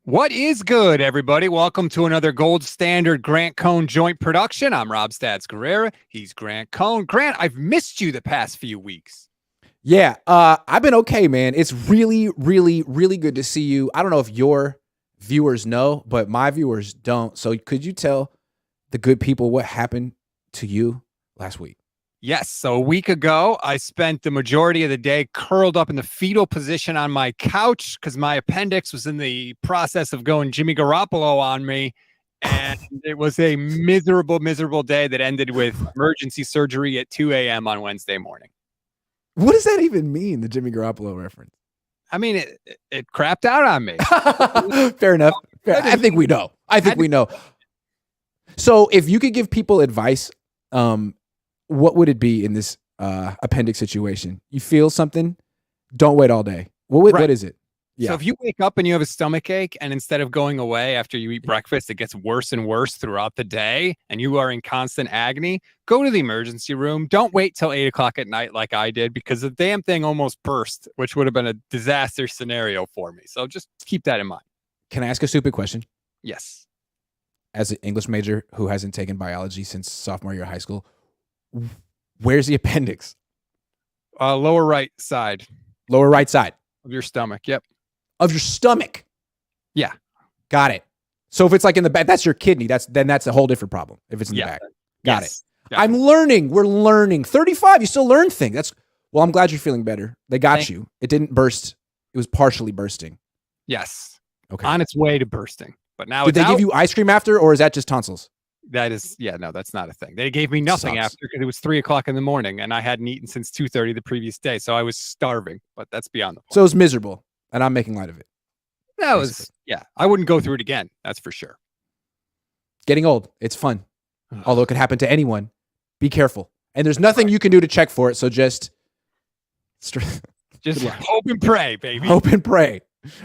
What is good, everybody? Welcome to another Gold Standard Grant Cohn joint production. I'm Rob Stats Guerrera. He's Grant Cohn. Grant, I've missed you the past few weeks. Yeah, I've been okay, man. It's really, really, really good to see you. I don't know if your viewers know, but my viewers don't. So could you tell the good people what happened to you last week? Yes, so a week ago, I spent the majority of the day curled up in the fetal position on my couch because my appendix was in the process of going Jimmy Garoppolo on me. And it was a miserable, miserable day that ended with emergency surgery at 2 a.m. on Wednesday morning. What does that even mean, the Jimmy Garoppolo reference? I mean, it crapped out on me. Fair enough. I think we know. We know. So if you could give people advice, what would it be in this appendix situation? You feel something? Don't wait all day. What is it? Yeah. So if you wake up and you have a stomach ache and instead of going away after you eat breakfast, it gets worse and worse throughout the day and you are in constant agony, go to the emergency room. Don't wait till 8 o'clock at night like I did because the damn thing almost burst, which would have been a disaster scenario for me. So just keep that in mind. Can I ask a stupid question? Yes. As an English major who hasn't taken biology since sophomore year of high school, where's the appendix? Lower right side. Lower right side. Of your stomach. Yep. Of your stomach. Yeah. Got it. So if it's like in the back, that's your kidney. That's a whole different problem. If it's in the back. Got it. I'm learning. We're learning. 35, you still learn things. Well, I'm glad you're feeling better. They got you. It didn't burst. It was partially bursting. Yes. Okay. On its way to bursting. But now did they give you ice cream after, or is that just tonsils? That is, no, that's not a thing. They gave me nothing after because it was 3 o'clock in the morning and I hadn't eaten since 2:30 the previous day. So I was starving, but that's beyond the point. So it was miserable and I'm making light of it. That was, I wouldn't go through it again. That's for sure. Getting old. It's fun. Although it could happen to anyone. Be careful. And there's nothing you can do to check for it. So just hope and pray, baby. Hope and pray.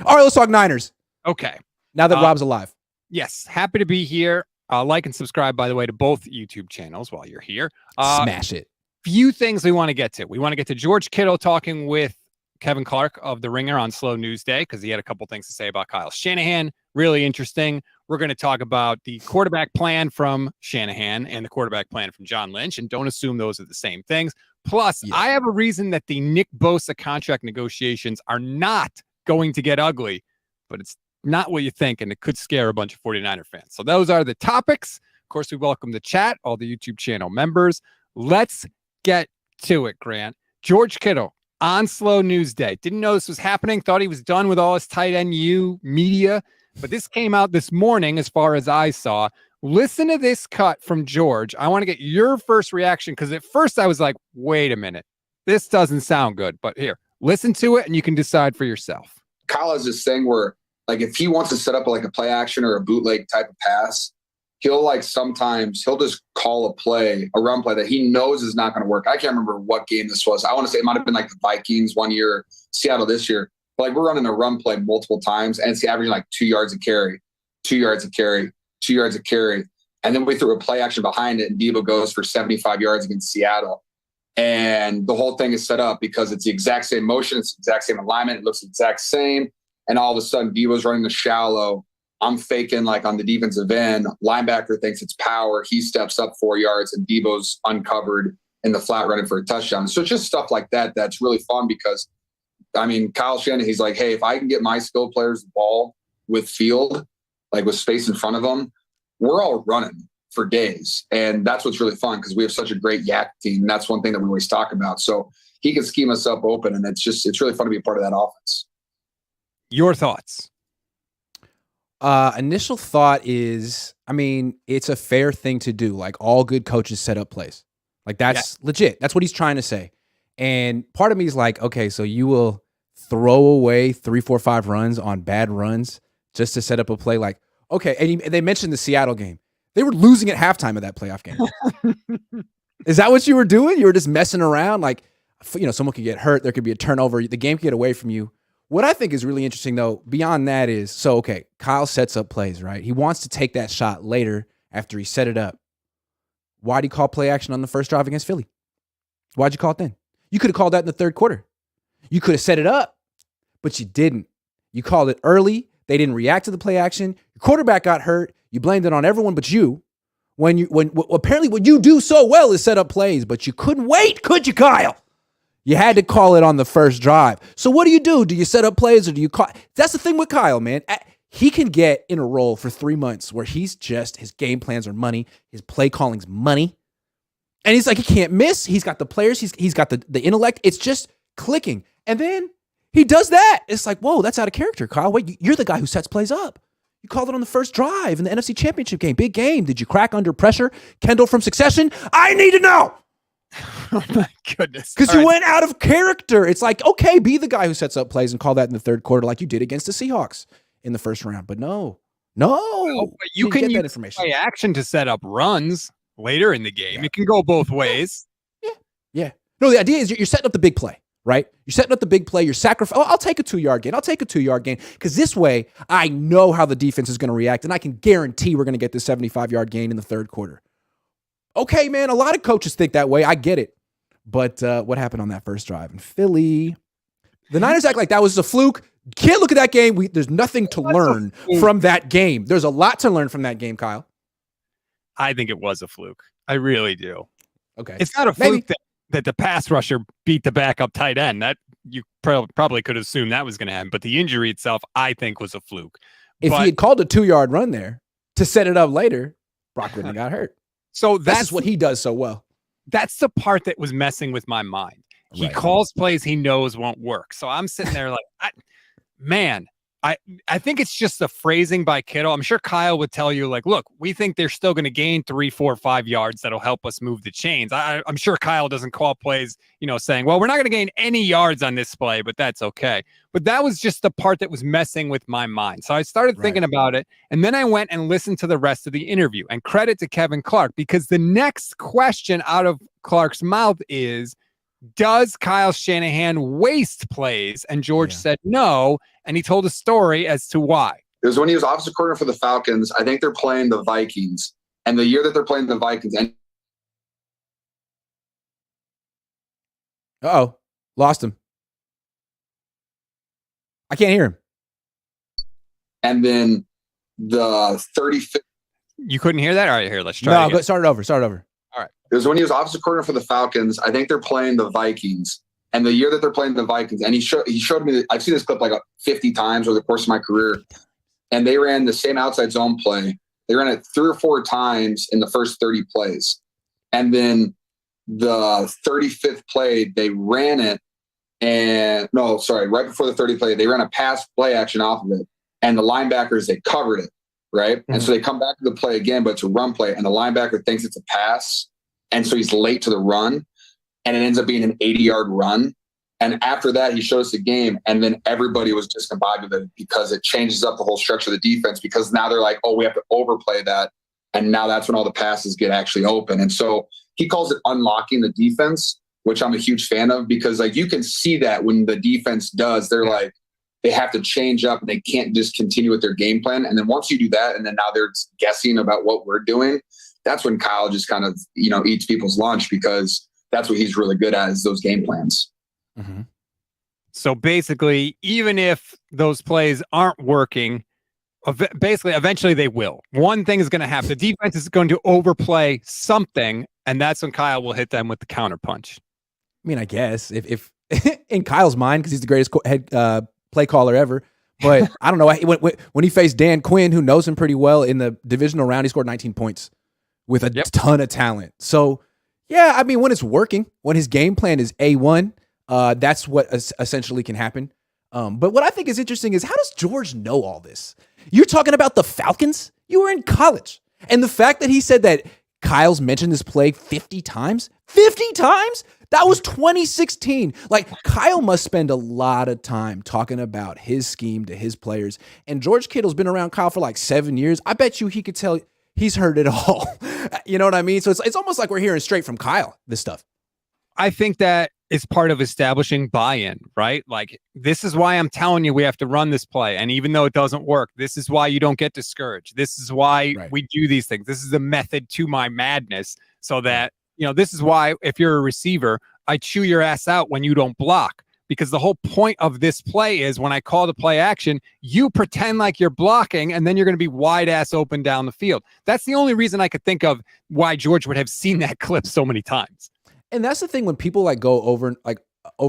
All right, let's talk Niners. Okay. Now that Rob's alive. Yes. Happy to be here. Like and subscribe, by the way, to both YouTube channels while you're here. Smash it. Few things we want to get to. We want to get to George Kittle talking with Kevin Clark of The Ringer on Slow News Day because he had a couple things to say about Kyle Shanahan. Really interesting. We're going to talk about the quarterback plan from Shanahan and the quarterback plan from John Lynch, and don't assume those are the same things. Plus, I have a reason that the Nick Bosa contract negotiations are not going to get ugly, but it's not what you think, and it could scare a bunch of 49er fans. So those are the topics. Of course, we welcome the chat, all the YouTube channel members. Let's get to it, Grant. George Kittle on Slow News Day. Didn't know this was happening. Thought he was done with all his tight end media. But this came out this morning as far as I saw. Listen to this cut from George. I want to get your first reaction because at first I was like, wait a minute. This doesn't sound good. But here, listen to it and you can decide for yourself. Kyle has this thing where like if he wants to set up like a play action or a bootleg type of pass, he'll just call a run play that he knows is not going to work. I can't remember what game this was. I want to say it might have been like the Vikings one year, Seattle this year. But like we're running a run play multiple times and it's averaging like 2 yards a carry, 2 yards a carry, 2 yards a carry. And then we threw a play action behind it and Debo goes for 75 yards against Seattle. And the whole thing is set up because it's the exact same motion. It's the exact same alignment. It looks the exact same. And all of a sudden, Debo's running the shallow. I'm faking like on the defensive end. Linebacker thinks it's power. He steps up 4 yards, and Debo's uncovered in the flat running for a touchdown. So it's just stuff like that that's really fun because, I mean, Kyle Shanahan, he's like, hey, if I can get my skill players the ball with field, like with space in front of them, we're all running for days. And that's what's really fun because we have such a great yak team. And that's one thing that we always talk about. So he can scheme us up open, and it's really fun to be a part of that offense. Your thoughts? Initial thought is, I mean, it's a fair thing to do. Like all good coaches set up plays. Like that's legit. That's what he's trying to say. And part of me is like, okay, so you will throw away 3, 4, 5 runs on bad runs just to set up a play. Like, okay. And they mentioned the Seattle game. They were losing at halftime of that playoff game. Is that what you were doing? You were just messing around. Like, someone could get hurt. There could be a turnover. The game could get away from you. What I think is really interesting, though, beyond that is, Kyle sets up plays, right? He wants to take that shot later after he set it up. Why'd he call play action on the first drive against Philly? Why'd you call it then? You could have called that in the third quarter. You could have set it up, but you didn't. You called it early They didn't react to the play action. Your quarterback got hurt. You blamed it on everyone but you. When apparently what you do so well is set up plays, but you couldn't wait, could you, Kyle? You had to call it on the first drive. So what do? Do you set up plays or do you call? That's the thing with Kyle, man. He can get in a role for 3 months where his game plans are money, his play calling's money. And he's like, he can't miss. He's got the players. He's got the intellect. It's just clicking. And then he does that. It's like, whoa, that's out of character, Kyle. Wait, you're the guy who sets plays up. You called it on the first drive in the NFC Championship game. Big game. Did you crack under pressure? Kendall from Succession? I need to know. Oh, my goodness. Because you went out of character. It's like, okay, be the guy who sets up plays and call that in the third quarter like you did against the Seahawks in the first round. But no. But you can get that use information. play action to set up runs later in the game. It can go both ways. Yeah. No, the idea is you're setting up the big play, right? You're setting up the big play. You're sacrificing. Oh, I'll take a 2-yard gain. I'll take a 2-yard gain because this way I know how the defense is going to react, and I can guarantee we're going to get this 75-yard gain in the third quarter. Okay, man, a lot of coaches think that way. I get it. But what happened on that first drive in Philly? The Niners act like that was a fluke. Can't look at that game. There's nothing to learn from that game. There's a lot to learn from that game, Kyle. I think it was a fluke. I really do. Okay. It's not a fluke that the pass rusher beat the backup tight end. That you probably could assume that was going to happen. But the injury itself, I think, was a fluke. If he had called a 2-yard run there to set it up later, Brock wouldn't have got hurt. So that's what he does so well. That's the part that was messing with my mind. He calls plays he knows won't work. So I'm sitting there like, I think it's just the phrasing by Kittle. I'm sure Kyle would tell you, like, look, we think they're still going to gain 3, 4, 5 yards that'll help us move the chains. I'm sure Kyle doesn't call plays, saying, well, we're not going to gain any yards on this play, but that's okay. But that was just the part that was messing with my mind. So I started thinking about it, and then I went and listened to the rest of the interview. And credit to Kevin Clark, because the next question out of Clark's mouth is, does Kyle Shanahan waste plays? And George said no, and he told a story as to why. It was when he was offensive coordinator for the Falcons. I think they're playing the Vikings. And the year that they're playing the Vikings. Lost him. I can't hear him. And then the 35th. You couldn't hear that? All right, here, let's try it again. Start it over. All right. It was when he was offensive coordinator for the Falcons. I think they're playing the Vikings. And the year that they're playing the Vikings, and he showed me, I've seen this clip like 50 times over the course of my career, and they ran the same outside zone play. They ran it 3 or 4 times in the first 30 plays. And then the 35th play, they ran it, right before the 30 play, they ran a pass play action off of it. And the linebackers, they covered it, right? Mm-hmm. And so they come back to the play again, but it's a run play, and the linebacker thinks it's a pass, and so he's late to the run. And it ends up being an 80-yard run. And after that, he showed us the game. And then everybody was discombobulated with it because it changes up the whole structure of the defense, because now they're like, oh, we have to overplay that. And now that's when all the passes get actually open. And so he calls it unlocking the defense, which I'm a huge fan of, because like you can see that when the defense does, they're like, they have to change up and they can't just continue with their game plan. And then once you do that, and then now they're guessing about what we're doing, that's when Kyle just kind of, eats people's lunch, because that's what he's really good at, is those game plans. Mm-hmm. So basically, even if those plays aren't working, eventually they will. One thing is going to happen. The defense is going to overplay something, and that's when Kyle will hit them with the counterpunch. I mean, I guess if in Kyle's mind, because he's the greatest head play caller ever, but I don't know. When he faced Dan Quinn, who knows him pretty well, in the divisional round, he scored 19 points with a ton of talent. So, yeah, I mean, when it's working, when his game plan is A1, that's what essentially can happen. But what I think is interesting is, how does George know all this? You're talking about the Falcons? You were in college. And the fact that he said that Kyle's mentioned this play 50 times? 50 times? That was 2016. Like, Kyle must spend a lot of time talking about his scheme to his players. And George Kittle's been around Kyle for like 7 years. I bet you he could tell he's heard it all. You know what I mean? So it's almost like we're hearing straight from Kyle, this stuff. I think that is part of establishing buy-in, right? Like, this is why I'm telling you we have to run this play. And even though it doesn't work, this is why you don't get discouraged. This is why we do these things. This is the method to my madness, so that, this is why if you're a receiver, I chew your ass out when you don't block, because the whole point of this play is when I call the play action, you pretend like you're blocking, and then you're going to be wide ass open down the field. That's the only reason I could think of why George would have seen that clip so many times. And that's the thing when people like go over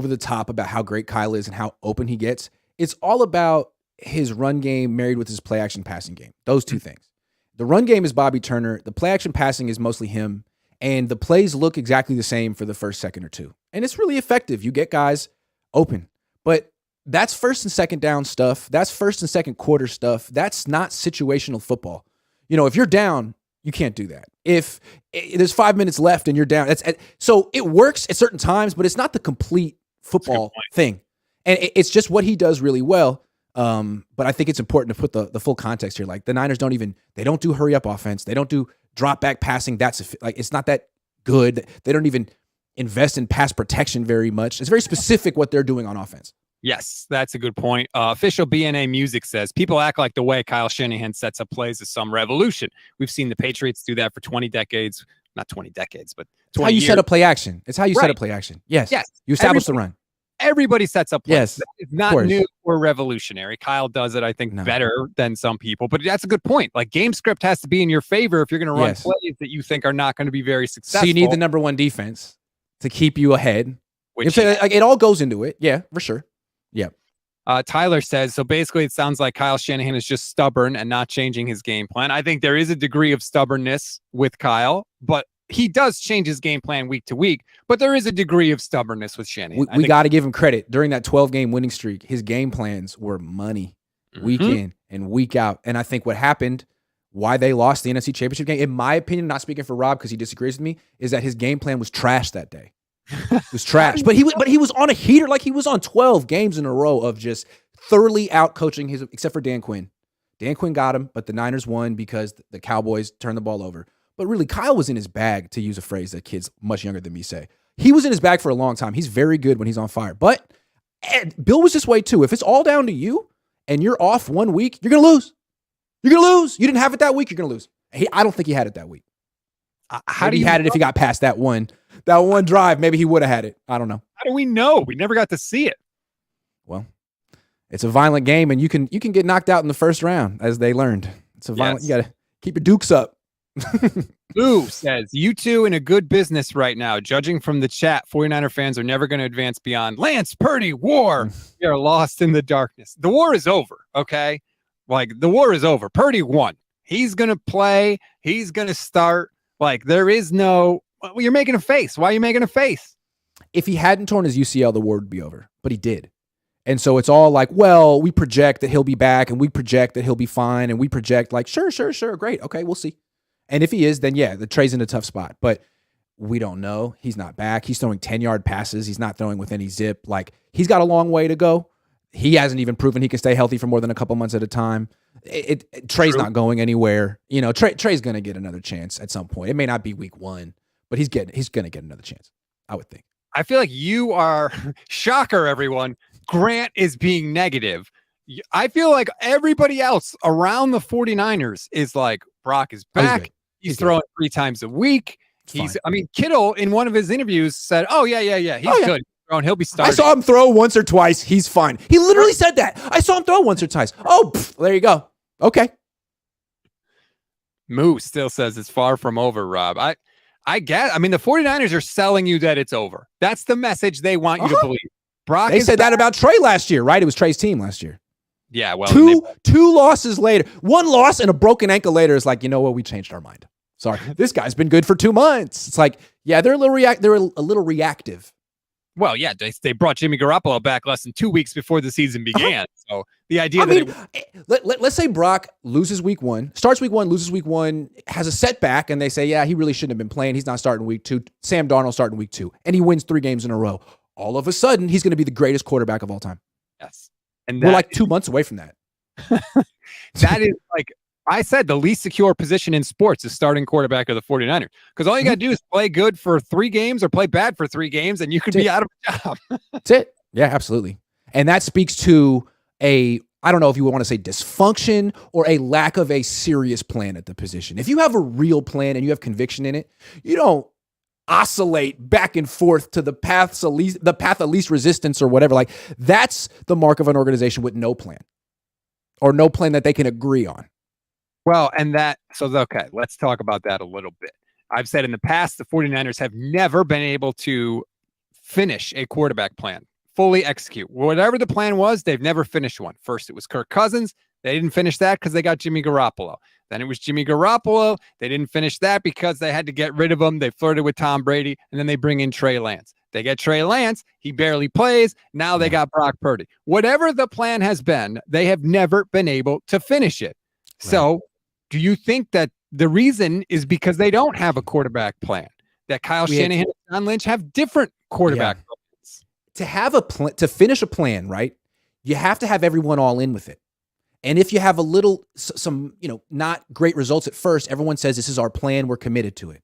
the top about how great Kyle is and how open he gets. It's all about his run game married with his play action passing game. Those two things. The run game is Bobby Turner. The play action passing is mostly him. And the plays look exactly the same for the first second or two. And it's really effective. You get guys open. But that's first and second down stuff. That's first and second quarter stuff. That's not situational football. If you're down, you can't do that. If there's 5 minutes left and you're down, so it works at certain times, but it's not the complete football thing. And it's just what he does really well. But I think it's important to put the full context here. Like the Niners they don't do hurry up offense. They don't do drop back passing. It's not that good. They don't even invest in pass protection very much. It's very specific what they're doing on offense. Yes, that's a good point. Official BNA Music says, people act like the way Kyle Shanahan sets up plays is some revolution. We've seen the Patriots do that for 20 decades. Not 20 decades, but 20 It's how you years. set up play action. It's how you set up play action. Yes. You establish the run. Everybody sets up plays. Yes, it's not new or revolutionary. Kyle does it, I think, better than some people. But that's a good point. Like, game script has to be in your favor if you're going to run plays that you think are not going to be very successful. So you need the number one defense to keep you ahead. It all goes into it. Yeah, for sure. Yeah. Tyler says, so basically it sounds like Kyle Shanahan is just stubborn and not changing his game plan. I think there is a degree of stubbornness with Kyle, but he does change his game plan week to week, but there is a degree of stubbornness with Shanahan. We got to give him credit. During that 12-game winning streak, his game plans were money week in and week out. And I think what happened, why they lost the NFC Championship game, in my opinion, not speaking for Rob because he disagrees with me, is that his game plan was trash that day. It was trash. But he was on a heater. Like, he was on 12 games in a row of just thoroughly out-coaching except for Dan Quinn. Dan Quinn got him, but the Niners won because the Cowboys turned the ball over. But really, Kyle was in his bag, to use a phrase that kids much younger than me say. He was in his bag for a long time. He's very good when he's on fire. But Bill was this way too. If it's all down to you and you're off 1 week, you're going to lose. You're going to lose. You didn't have it that week, you're going to lose. I don't think he had it that week. Maybe he had it if he got past that one drive. Maybe he would have had it. I don't know. How do we know? We never got to see it. Well, it's a violent game, and you can get knocked out in the first round, as they learned. It's a violent. You got to keep your dukes up. Lou says, you two in a good business right now. Judging from the chat, 49er fans are never going to advance beyond Lance Purdy war. We are lost in the darkness. The war is over, okay? Like, the war is over. Purdy won. He's going to play. He's going to start. Like, there is no, well, you're making a face. Why are you making a face? If he hadn't torn his UCL, the war would be over, but he did. And so it's all like, well, we project that he'll be back, and we project that he'll be fine, and we project like, sure, great. Okay, we'll see. And if he is, then yeah, the Trey's in a tough spot. But we don't know. He's not back. He's throwing 10-yard passes. He's not throwing with any zip. Like, he's got a long way to go. He hasn't even proven he can stay healthy for more than a couple months at a time. Trey's not going anywhere. Trey's going to get another chance at some point. It may not be week 1, but he's going to get another chance, I would think. I feel like you are, shocker, everyone, Grant is being negative. I feel like everybody else around the 49ers is like, Brock is back. He's throwing 3 times a week. Kittle in one of his interviews said, oh, yeah. He's good. He'll be starting. I saw him throw once or twice. He's fine. He literally said that. I saw him throw once or twice. Oh, there you go. Okay. Moose still says it's far from over, Rob. I guess. I mean, the 49ers are selling you that it's over. That's the message they want you to believe. Brock. They said that about Trey last year, right? It was Trey's team last year. Yeah, well, two losses later, 1 loss and a broken ankle later is like, you know what? We changed our mind. Sorry, this guy's been good for 2 months. It's like, yeah, they're a little reactive. Well, yeah, they brought Jimmy Garoppolo back less than 2 weeks before the season began. So the idea let's say Brock loses week 1, starts week 1, loses week 1, has a setback, and they say, yeah, he really shouldn't have been playing. He's not starting week 2. Sam Darnold starting week 2, and he wins 3 games in a row. All of a sudden, he's going to be the greatest quarterback of all time. Yes. And we're like 2 months away from that. That is, like I said, the least secure position in sports is starting quarterback of the 49ers. Because all you got to do is play good for 3 games or play bad for 3 games, and you could be out of a job. That's it. Yeah, absolutely. And that speaks to I don't know if you want to say dysfunction or a lack of a serious plan at the position. If you have a real plan and you have conviction in it, oscillate back and forth to the path of least resistance or whatever. Like, that's the mark of an organization with no plan, or no plan that they can agree on. Well, okay, let's talk about that a little bit. I've said in the past, the 49ers have never been able to finish a quarterback plan, fully execute. Whatever the plan was, they've never finished one. First, it was Kirk Cousins. They didn't finish that because they got Jimmy Garoppolo. Then it was Jimmy Garoppolo. They didn't finish that because they had to get rid of him. They flirted with Tom Brady, and then they bring in Trey Lance. They get Trey Lance. He barely plays. Now they got Brock Purdy. Whatever the plan has been, they have never been able to finish it. Right. So do you think that the reason is because they don't have a quarterback plan, that Kyle Shanahan and John Lynch have different quarterback plans? To have a plan, to finish a plan, right, you have to have everyone all in with it. And if you have some not great results at first, everyone says, this is our plan, we're committed to it.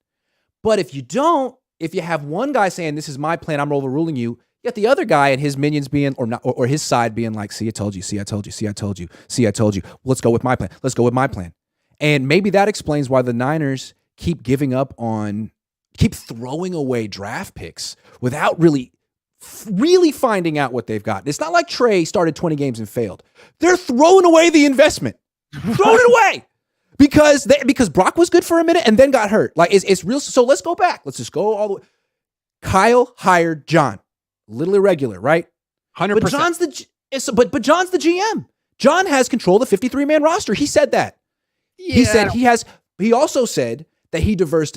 But if you don't, if you have one guy saying, this is my plan, I'm overruling you, yet the other guy and his minions being, or his side being like, see, I told you, see, I told you, see, I told you, see, I told you, let's go with my plan. Let's go with my plan. And maybe that explains why the Niners keep throwing away draft picks without really finding out what they've got. It's not like Trey started 20 games and failed. They're throwing away the investment. Throwing it away. Because Brock was good for a minute and then got hurt. Like, it's real. So let's go back. Let's just go all the way. Kyle hired John. A little irregular, right? 100%. But John's the GM. John has control of the 53-man roster. He said that. Yeah. He also said that he defers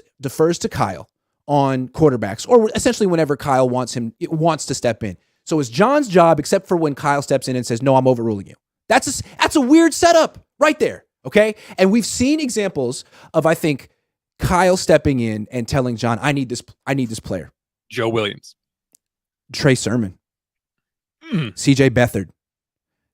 to Kyle on quarterbacks, or essentially whenever Kyle wants to step in. So it's John's job, except for when Kyle steps in and says, no, I'm overruling you. That's a weird setup right there. Okay. And we've seen examples of, I think, Kyle stepping in and telling John, I need this player. Joe Williams, Trey Sermon, CJ Beathard,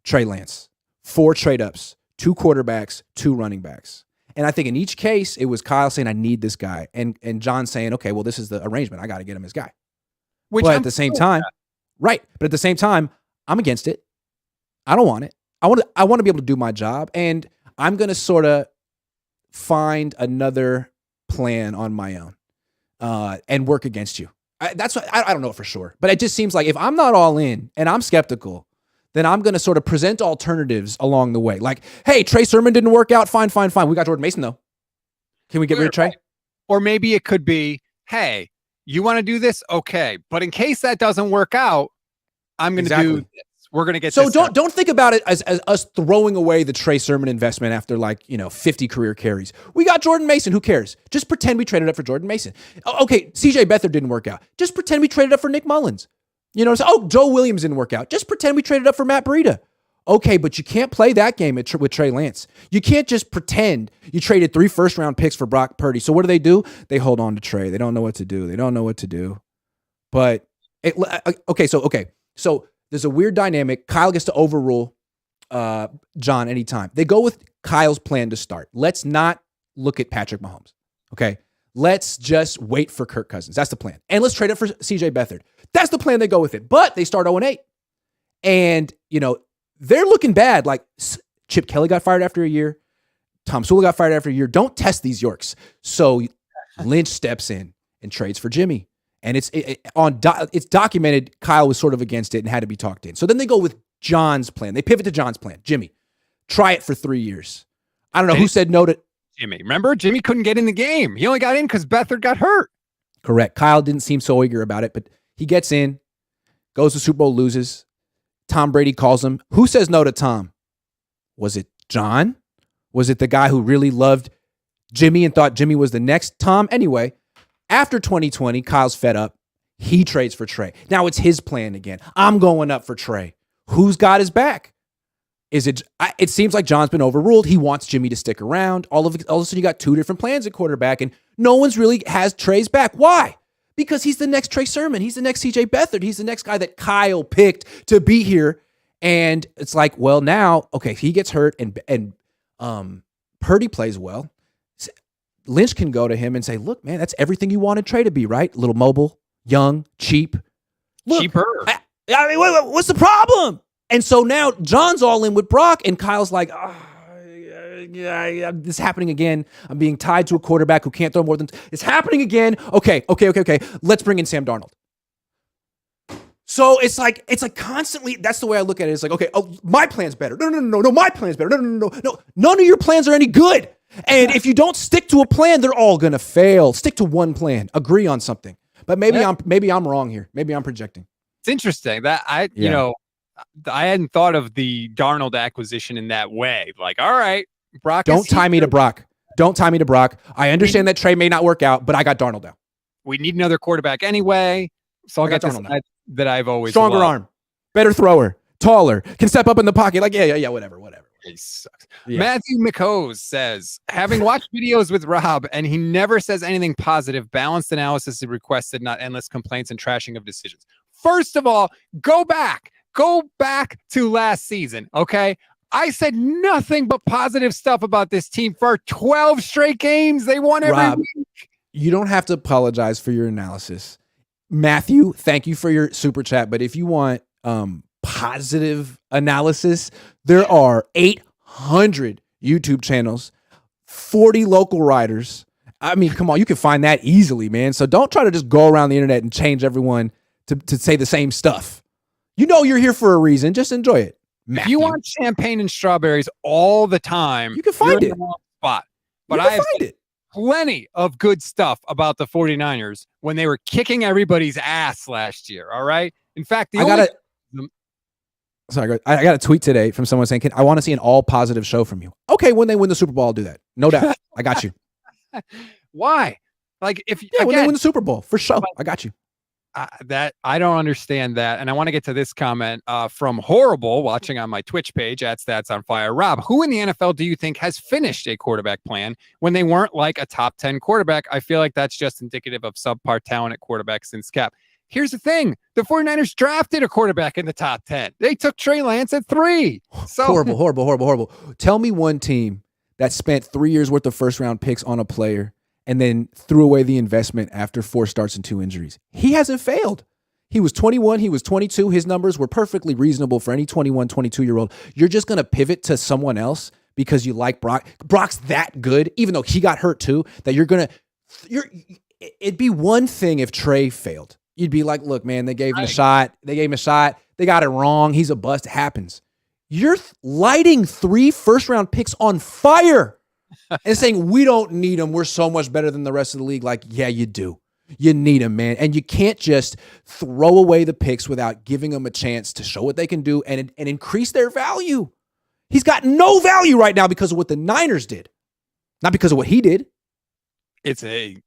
Trey Lance, 4 trade ups, 2 quarterbacks, 2 running backs. And I think in each case, it was Kyle saying, I need this guy. And John saying, okay, well, this is the arrangement. I got to get him his guy. But at the same time, I'm against it. I don't want it. I want to be able to do my job. And I'm going to sort of find another plan on my own and work against you. That's what I don't know for sure. But it just seems like if I'm not all in and I'm skeptical, then I'm going to sort of present alternatives along the way. Like, hey, Trey Sermon didn't work out. Fine. We got Jordan Mason, though. Can we get rid of Trey? Or maybe it could be, hey, you want to do this? Okay. But in case that doesn't work out, I'm going to do this. We're going to get so this don't think about it as us throwing away the Trey Sermon investment after 50 career carries. We got Jordan Mason. Who cares? Just pretend we traded up for Jordan Mason. Okay, CJ Beathard didn't work out. Just pretend we traded up for Nick Mullins. Joe Williams didn't work out. Just pretend we traded up for Matt Breida. Okay, but you can't play that game with Trey Lance. You can't just pretend you traded 3 first-round picks for Brock Purdy. So what do? They hold on to Trey. They don't know what to do. But so there's a weird dynamic. Kyle gets to overrule John anytime. They go with Kyle's plan to start. Let's not look at Patrick Mahomes. Okay, let's just wait for Kirk Cousins. That's the plan. And let's trade it for CJ Beathard. That's the plan. They go with it. But they start 0-8. And, they're looking bad. Like, Chip Kelly got fired after a year. Tom Sula got fired after a year. Don't test these Yorks. So Lynch steps in and trades for Jimmy. And it's documented Kyle was sort of against it and had to be talked in. So then they go with John's plan. They pivot to John's plan. Jimmy, try it for 3 years. I don't know who said no to Jimmy. Remember, Jimmy couldn't get in the game. He only got in because Beathard got hurt. Correct. Kyle didn't seem so eager about it, but he gets in, goes to Super Bowl, loses. Tom Brady calls him. Who says no to Tom? Was it John? Was it the guy who really loved Jimmy and thought Jimmy was the next Tom? Anyway, after 2020, Kyle's fed up. He trades for Trey. Now it's his plan again. I'm going up for Trey. Who's got his back? It seems like John's been overruled. He wants Jimmy to stick around. All of a sudden, you got 2 different plans at quarterback, and no one's really has Trey's back. Why? Because he's the next Trey Sermon. He's the next CJ Beathard. He's the next guy that Kyle picked to be here. And it's like, well, now, okay, he gets hurt and Purdy plays well. Lynch can go to him and say, look, man, that's everything you wanted Trey to be, right? A little mobile, young, cheap. Look, cheaper. I mean, what's the problem? And so now John's all in with Brock, and Kyle's like, this is happening again. I'm being tied to a quarterback who can't throw more than. It's happening again. Okay. Let's bring in Sam Darnold. So it's like constantly. That's the way I look at it. It's like, okay, my plan's better. No, my plan's better. No. None of your plans are any good. And if you don't stick to a plan, they're all gonna fail. Stick to one plan. Agree on something. But maybe I'm wrong here. Maybe I'm projecting. It's interesting that I hadn't thought of the Darnold acquisition in that way. Like, all right, Brock. Don't tie me to Brock. I understand that Trey may not work out, but I got Darnold now. We need another quarterback anyway. So I'll get Darnold that I've always stronger loved. arm, better thrower, taller, can step up in the pocket. Like, yeah, whatever. He sucks. Yeah. Matthew McHose says, having watched videos with Rob and he never says anything positive, balanced analysis is requested, not endless complaints and trashing of decisions. First of all, go back to last season. Okay. I said nothing but positive stuff about this team for 12 straight games. They won every week. You don't have to apologize for your analysis. Matthew, thank you for your super chat. But if you want positive analysis, there are 800 YouTube channels, 40 local writers. I mean, come on, you can find that easily, man. So don't try to just go around the internet and change everyone to say the same stuff. You know you're here for a reason. Just enjoy it. Matthew. If you want champagne and strawberries all the time, you can find it. In the wrong spot. But I have plenty of good stuff about the 49ers when they were kicking everybody's ass last year. All right. In fact, I got a tweet today from someone saying, I want to see an all positive show from you. Okay, when they win the Super Bowl, I'll do that. No doubt. I got you. Why? Like when they win the Super Bowl, for sure. I got you. I don't understand that. And I want to get to this comment from Horrible watching on my Twitch page at Stats on Fire. Rob, who in the NFL do you think has finished a quarterback plan when they weren't like a top 10 quarterback? I feel like that's just indicative of subpar talent at quarterback since Cap. Here's the thing. The 49ers drafted a quarterback in the top 10. They took Trey Lance at 3. So horrible. Tell me one team that spent 3 years worth of first round picks on a player and then threw away the investment after 4 starts and 2 injuries. He hasn't failed. He was 21. He was 22. His numbers were perfectly reasonable for any 21, 22-year-old. You're just going to pivot to someone else because you like Brock. Brock's that good, even though he got hurt too, that it'd be one thing if Trey failed. You'd be like, look, man, they gave him a shot. They got it wrong. He's a bust. It happens. You're lighting 3 first-round picks on fire and saying, we don't need them. We're so much better than the rest of the league. Like, yeah, you do. You need them, man. And you can't just throw away the picks without giving them a chance to show what they can do and increase their value. He's got no value right now because of what the Niners did, not because of what he did. It's a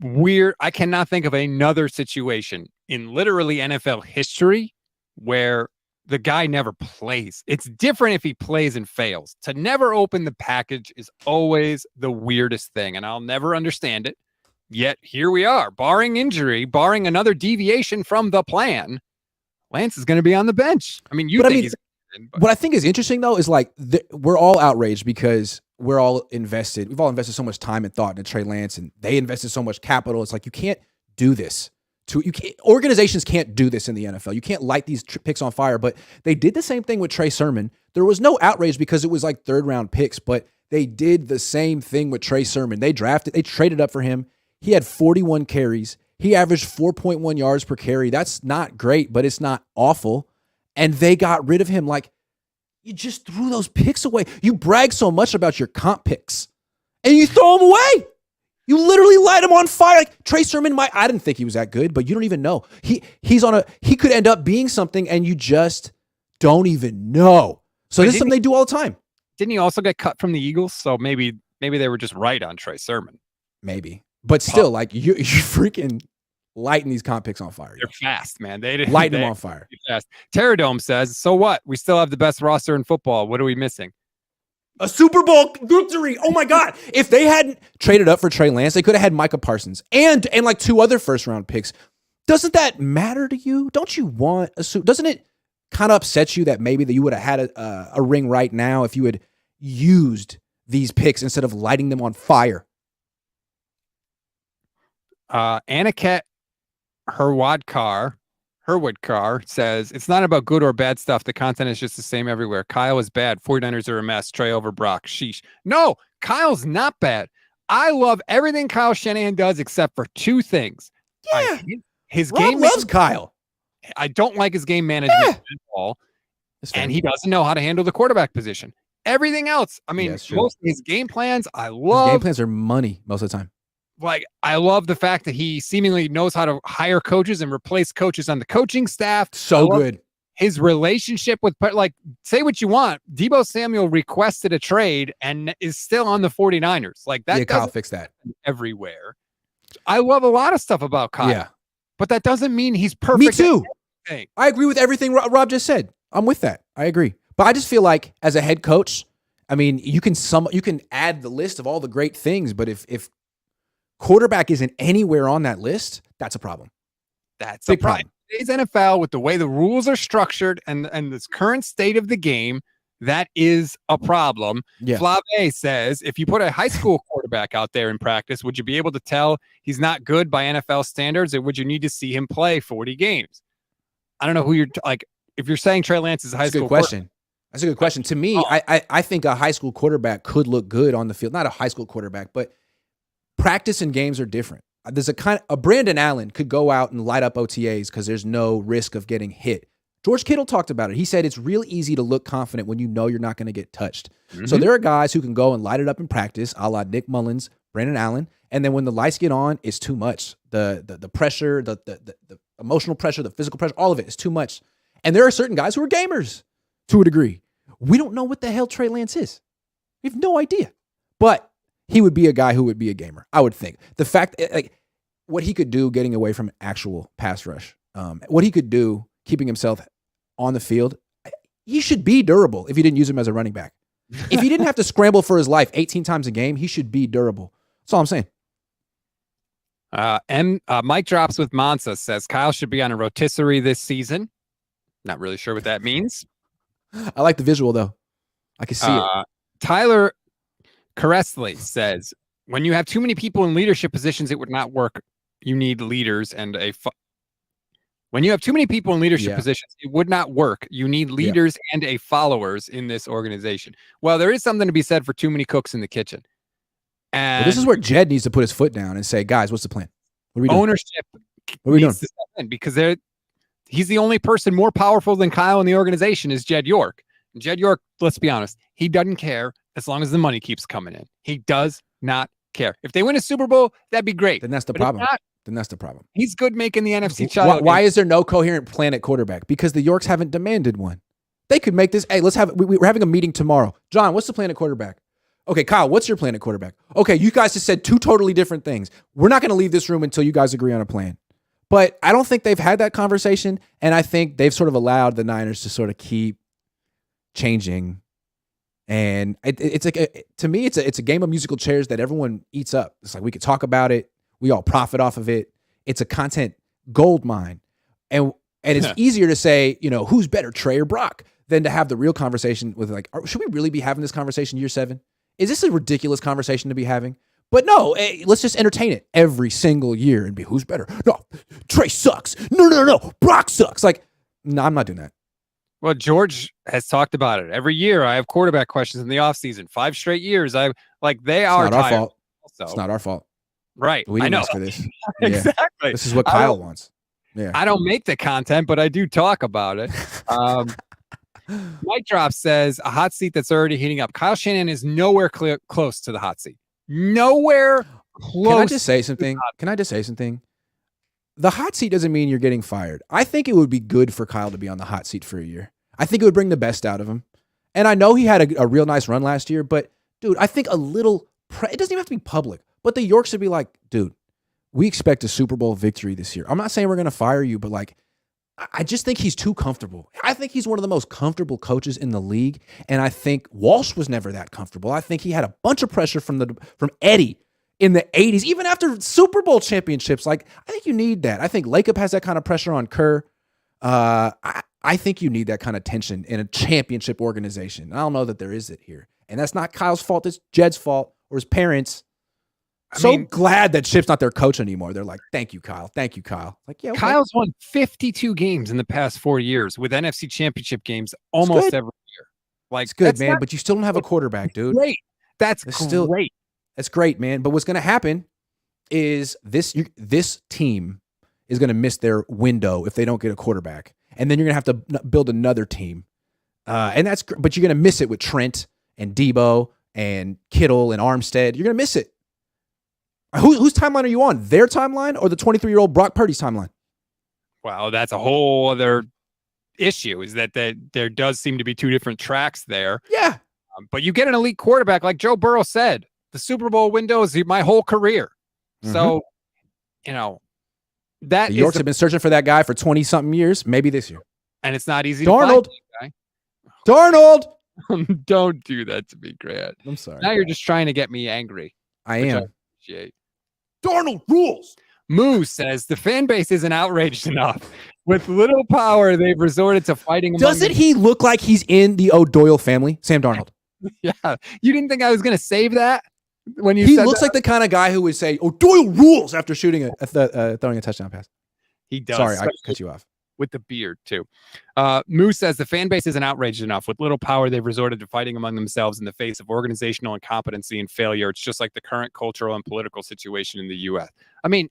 weird, I cannot think of another situation in literally NFL history where the guy never plays. It's different if he plays and fails. To never open the package is always the weirdest thing, and I'll never understand it. Yet here we are, barring injury, barring another deviation from the plan. Lance is going to be on the bench. I mean, what I think is interesting though is like we're all outraged because we're all invested. We've all invested so much time and thought into Trey Lance, and they invested so much capital. It's like you can't do this. Organizations can't do this in the NFL. You can't light these picks on fire. But they did the same thing with Trey Sermon. There was no outrage because it was like 3rd round picks, but they did the same thing with Trey Sermon. They traded up for him. He had 41 carries. He averaged 4.1 yards per carry. That's not great, but it's not awful. And they got rid of him. Like, you just threw those picks away. You brag so much about your comp picks, and you throw them away. You literally light him on fire. Like Trey Sermon, I didn't think he was that good, but you don't even know. He could end up being something, and you just don't even know. So this is something they do all the time. Didn't he also get cut from the Eagles? So maybe they were just right on Trey Sermon. Maybe, but still, like you freaking lighting these comp picks on fire. They're fast, man. They didn't light them on fire. Fast. Terradome says, "So what? We still have the best roster in football. What are we missing?" A Super Bowl victory. Oh my God. If they hadn't traded up for Trey Lance, they could have had Micah Parsons and like 2 other 1st round picks. Doesn't that matter to you? Don't you want a suit? Doesn't it kind of upset you that maybe that you would have had a ring right now if you had used these picks instead of lighting them on fire? Aniket Herwadkar Herwoodkar says, it's not about good or bad stuff. The content is just the same everywhere. Kyle is bad. 49ers are a mess. Trey over Brock. Sheesh. No, Kyle's not bad. I love everything Kyle Shanahan does except for two things. Yeah. His Rob game loves Kyle. I don't like his game management at all. And he doesn't know how to handle the quarterback position. Everything else, I mean, most of his game plans, I love. His game plans are money most of the time. Like, I love the fact that he seemingly knows how to hire coaches and replace coaches on the coaching staff. So good. His relationship with, like, say what you want. Deebo Samuel requested a trade and is still on the 49ers. Like, that. Yeah, Kyle fixed that. Everywhere. I love a lot of stuff about Kyle. Yeah. But that doesn't mean he's perfect. Me too. I agree with everything Rob just said. I'm with that. I agree. But I just feel like as a head coach, I mean, you can add the list of all the great things, but if quarterback isn't anywhere on that list, that's a problem. That's a problem. Today's NFL, with the way the rules are structured and this current state of the game, that is a problem. Yeah. Flave says, if you put a high school quarterback out there in practice, would you be able to tell he's not good by NFL standards, or would you need to see him play 40 games? I don't know who you're like. If you're saying Trey Lance is a high school question. That's a good question. To me, I think a high school quarterback could look good on the field. Not a high school quarterback, but practice and games are different. There's a Brandon Allen could go out and light up OTAs because there's no risk of getting hit. George Kittle talked about it. He said it's real easy to look confident when you know you're not going to get touched. Mm-hmm. So there are guys who can go and light it up in practice, a la Nick Mullins, Brandon Allen, and then when the lights get on, it's too much. The pressure, the emotional pressure, the physical pressure, all of it is too much. And there are certain guys who are gamers to a degree. We don't know what the hell Trey Lance is. We have no idea. But he would be a guy who would be a gamer, I would think. The fact, like, what he could do getting away from actual pass rush, what he could do keeping himself on the field, he should be durable if you didn't use him as a running back. If he didn't have to scramble for his life 18 times a game, he should be durable. That's all I'm saying. Mike Drops with Mansa says Kyle should be on a rotisserie this season. Not really sure what that means. I like the visual, though. I can see it. Tyler Caressley says, when you have too many people in leadership positions, it would not work. You need leaders and when you have too many people in leadership positions, it would not work. You need leaders and a followers in this organization. Well, there is something to be said for too many cooks in the kitchen. And this is where Jed needs to put his foot down and say, guys, what's the plan? What are we doing? Ownership what are we doing? To step in because he's the only person more powerful than Kyle in the organization is Jed York. And Jed York, let's be honest, he doesn't care as long as the money keeps coming in. He does not care. If they win a Super Bowl, that'd be great. Then that's the problem. Then that's the problem. He's good making the NFC child. Why is there no coherent plan at quarterback? Because the Yorks haven't demanded one. They could make this. Hey, we're having a meeting tomorrow. John, what's the plan at quarterback? Okay, Kyle, what's your plan at quarterback? Okay, you guys just said two totally different things. We're not going to leave this room until you guys agree on a plan. But I don't think they've had that conversation, and I think they've sort of allowed the Niners to sort of keep changing. And it's like, to me, it's a game of musical chairs that everyone eats up. It's like we could talk about it. We all profit off of it. It's a content gold mine. And it's easier to say, who's better, Trey or Brock, than to have the real conversation with should we really be having this conversation year 7? Is this a ridiculous conversation to be having? But no, let's just entertain it every single year and be who's better. No, Trey sucks. No, Brock sucks. No, I'm not doing that. Well, George has talked about it. Every year I have quarterback questions in the offseason. 5 straight years. They are not our fault. Also. It's not our fault. Right. We didn't I know. ask for this. Exactly. This is what Kyle wants. Yeah. I don't make the content, but I do talk about it. Mike Drop says a hot seat that's already heating up. Kyle Shanahan is nowhere close to the hot seat. Nowhere close. Can I just say something? The hot seat doesn't mean you're getting fired. I think it would be good for Kyle to be on the hot seat for a year. I think it would bring the best out of him. And I know he had a real nice run last year, but dude, I think a little, it doesn't even have to be public, but the Yorks should be like, dude, we expect a Super Bowl victory this year. I'm not saying we're going to fire you, but I just think he's too comfortable. I think he's one of the most comfortable coaches in the league. And I think Walsh was never that comfortable. I think he had a bunch of pressure from Eddie in the 80s, even after Super Bowl championships. I think you need that. I think Lacob has that kind of pressure on Kerr. I think you need that kind of tension in a championship organization. I don't know that there is it here. And that's not Kyle's fault. It's Jed's fault or his parents. Glad that Chip's not their coach anymore. They're like, thank you, Kyle. Thank you, Kyle. Like, yeah, okay. Kyle's won 52 games in the past 4 years with NFC Championship games almost every year. Like, it's good, man, but you still don't have a quarterback, dude. Great. That's great. That's great, man. But what's going to happen is this team is going to miss their window if they don't get a quarterback. And then you're going to have to build another team. But you're going to miss it with Trent and Debo and Kittle and Armstead. You're going to miss it. Whose timeline are you on? Their timeline or the 23-year-old Brock Purdy's timeline? Wow, that's a whole other issue, is that there does seem to be two different tracks there. Yeah. But you get an elite quarterback, like Joe Burrow said, the Super Bowl window is my whole career. Mm-hmm. So, that the Yorks have been searching for that guy for 20-something years, maybe this year. And it's not easy Darnold. to find that guy. Darnold! Don't do that to me, Grant. I'm sorry. Now you're just trying to get me angry. I am. I appreciate. Darnold rules. Moo says the fan base isn't outraged enough. With little power, they've resorted to fighting. Doesn't he look like he's in the O'Doyle family? Sam Darnold. Yeah. You didn't think I was going to save that when you He said looks that? like the kind of guy who would say, O'Doyle rules after shooting throwing a touchdown pass. He does. Sorry, I cut you off. With the beard, too. Moo says the fan base isn't outraged enough. With little power, they've resorted to fighting among themselves in the face of organizational incompetency and failure. It's just like the current cultural and political situation in the U.S. I mean,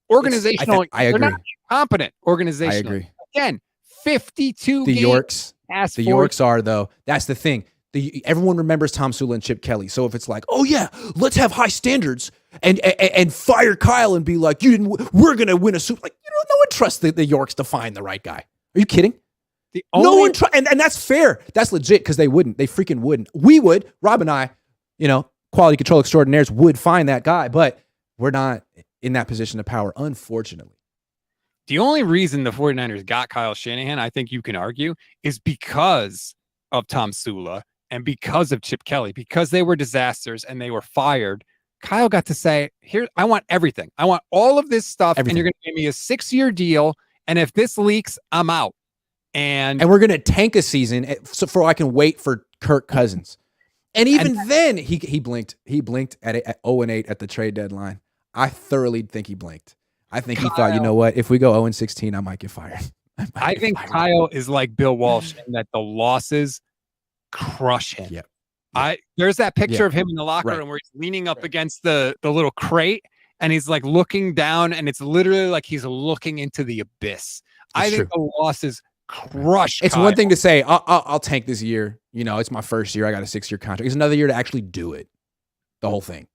organizational. I agree. They're not competent organizational. I agree. Again, 52 The games. The Yorks are, though. That's the thing. Everyone remembers Tom Sula and Chip Kelly. So if it's like, oh yeah, let's have high standards and fire Kyle and be like, we're gonna win a Super. Like, no one trusts the Yorks to find the right guy. Are you kidding? No one and that's fair. That's legit because they wouldn't. They freaking wouldn't. We would. Rob and I, quality control extraordinaires would find that guy, but we're not in that position of power, unfortunately. The only reason the 49ers got Kyle Shanahan, I think you can argue, is because of Tom Sula and because of Chip Kelly, because they were disasters and they were fired. Kyle got to say, here, I want everything. I want all of this stuff. Everything. And you're going to give me a 6-year deal. And if this leaks, I'm out. And we're going to tank a season so I can wait for Kirk Cousins. And even then he blinked. He blinked at 0-8 at the trade deadline. I thoroughly think he blinked. I think he thought, you know what? If we go 0-16, I might get fired. I think Kyle is like Bill Walsh in that the losses crush him. Yep. There's that picture of him in the locker room where he's leaning up against the little crate and he's like looking down and it's literally like he's looking into the abyss. I think the losses crush It's Kyle. One thing to say, I'll tank this year. It's my first year. I got a 6-year contract. It's another year to actually do it. The whole thing.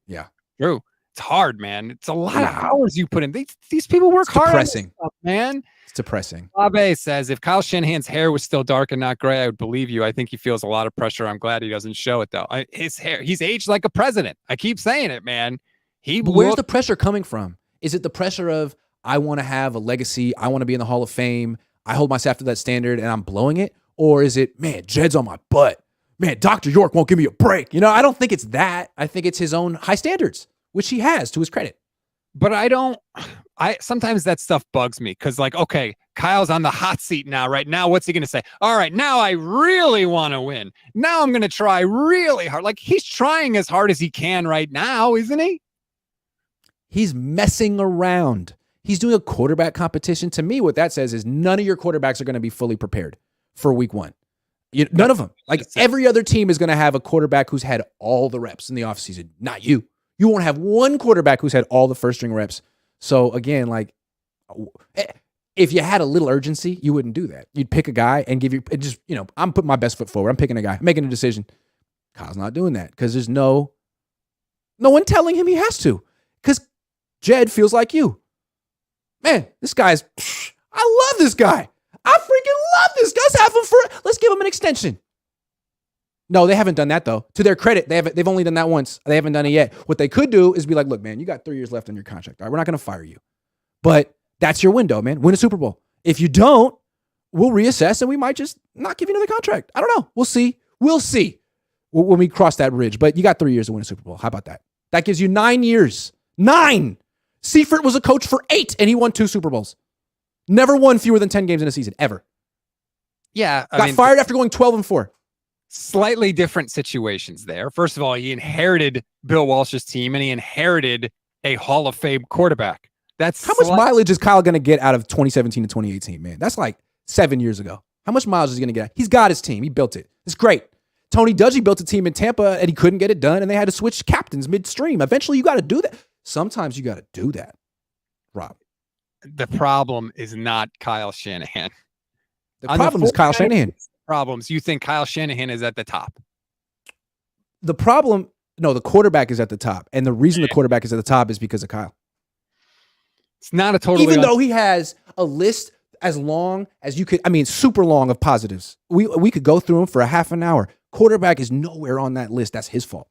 Yeah. True. It's hard, man. It's a lot of hours you put in. These people work hard. Depressing. Stuff, man. It's depressing. Abe says, if Kyle Shanahan's hair was still dark and not gray, I would believe you. I think he feels a lot of pressure. I'm glad he doesn't show it, though. His hair, he's aged like a president. I keep saying it, man. Where's the pressure coming from? Is it the pressure of, I want to have a legacy, I want to be in the Hall of Fame, I hold myself to that standard, and I'm blowing it? Or is it, man, Jed's on my butt. Man, Dr. York won't give me a break. I don't think it's that. I think it's his own high standards, which he has to his credit. But sometimes that stuff bugs me because, like, okay, Kyle's on the hot seat now, right? Now, what's he going to say? All right, now I really want to win. Now I'm going to try really hard. Like, he's trying as hard as he can right now, isn't he? He's messing around. He's doing a quarterback competition. To me, what that says is none of your quarterbacks are going to be fully prepared for week one. None of them. Like, every other team is going to have a quarterback who's had all the reps in the offseason. Not you. You won't have one quarterback who's had all the first-string reps. So, again, like, if you had a little urgency, you wouldn't do that. You'd pick a guy and I'm putting my best foot forward. I'm picking a guy, making a decision. Kyle's not doing that because there's no one telling him he has to because Jed feels like you. Man, this guy's, I love this guy. I freaking love this guy. Let's give him an extension. No, they haven't done that, though. To their credit, they've only done that once. They haven't done it yet. What they could do is be like, look, man, you got 3 years left on your contract. All right, we're not going to fire you. But that's your window, man. Win a Super Bowl. If you don't, we'll reassess and we might just not give you another contract. I don't know. We'll see. When we cross that bridge. But you got 3 years to win a Super Bowl. How about that? That gives you 9 years. 9! Seifert was a coach for 8, and he won 2 Super Bowls. Never won fewer than 10 games in a season, ever. Yeah. Got fired after going 12-4. slightly different situations there. First of all, he inherited Bill Walsh's team and he inherited a Hall of Fame quarterback. That's how much mileage is Kyle going to get out of 2017 to 2018, man? That's like 7 years ago. How much mileage is he going to get? He's got his team. He built it. It's great. Tony Dungy built a team in Tampa and he couldn't get it done and they had to switch captains midstream. Eventually, you got to do that. Sometimes you got to do that, Rob. The problem is not Kyle Shanahan. The problem is Kyle Shanahan. Problems. You think Kyle Shanahan is at the top? The problem, no, the quarterback is at the top. And the reason the quarterback is at the top is because of Kyle. It's not a totally... Even though he has a list as long as you could, I mean, super long of positives. We could go through them for a half an hour. Quarterback is nowhere on that list. That's his fault.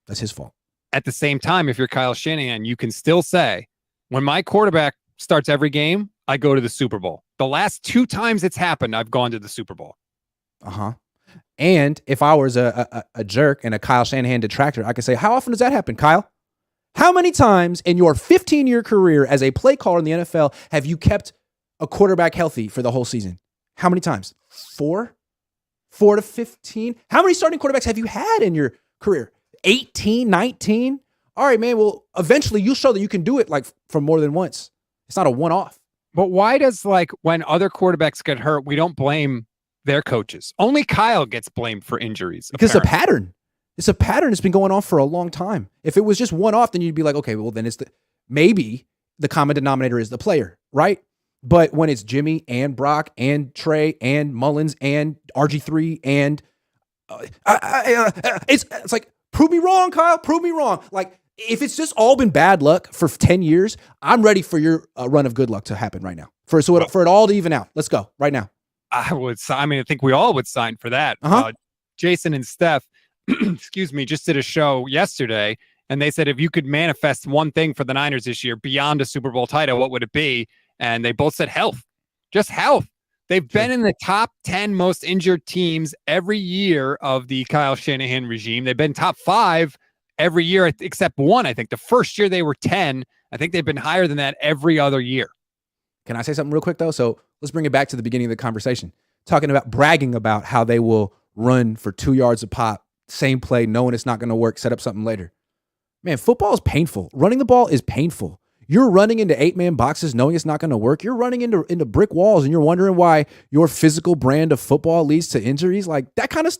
That's his fault. At the same time, if you're Kyle Shanahan, you can still say, when my quarterback starts every game, I go to the Super Bowl. The last 2 times it's happened, I've gone to the Super Bowl. Uh-huh. And if I was a jerk and a Kyle Shanahan detractor, I could say, how often does that happen, Kyle? How many times in your 15-year career as a play caller in the NFL have you kept a quarterback healthy for the whole season? How many times? 4? 4 to 15? How many starting quarterbacks have you had in your career? 18, 19? All right, man. Well, eventually you'll show that you can do it like for more than once. It's not a one-off. But why does, like, when other quarterbacks get hurt, we don't blame their coaches? Only Kyle gets blamed for injuries. Because it's a pattern. It's a pattern that's been going on for a long time. If it was just one-off, then you'd be like, okay, well, then it's maybe the common denominator is the player, right? But when it's Jimmy and Brock and Trey and Mullins and RG3 and it's like, prove me wrong, Kyle. Prove me wrong. Like, if it's just all been bad luck for 10 years, I'm ready for your run of good luck to happen right now. For it all to even out. Let's go right now. I think we all would sign for that. Jason and Steph, excuse me, just did a show yesterday, and they said if you could manifest one thing for the Niners this year beyond a Super Bowl title, what would it be? And they both said health. Just health. They've been in the top 10 most injured teams every year of the Kyle Shanahan regime. They've been top 5 every year except one. I think the first year they were 10. I think they've been higher than that every other year. Can I say something real quick, though? So let's bring it back to the beginning of the conversation. Talking about bragging about how they will run for 2 yards a pop, same play, knowing it's not going to work, set up something later. Man, football is painful. Running the ball is painful. You're running into 8-man boxes knowing it's not going to work. You're running into brick walls and you're wondering why your physical brand of football leads to injuries. Like that kind of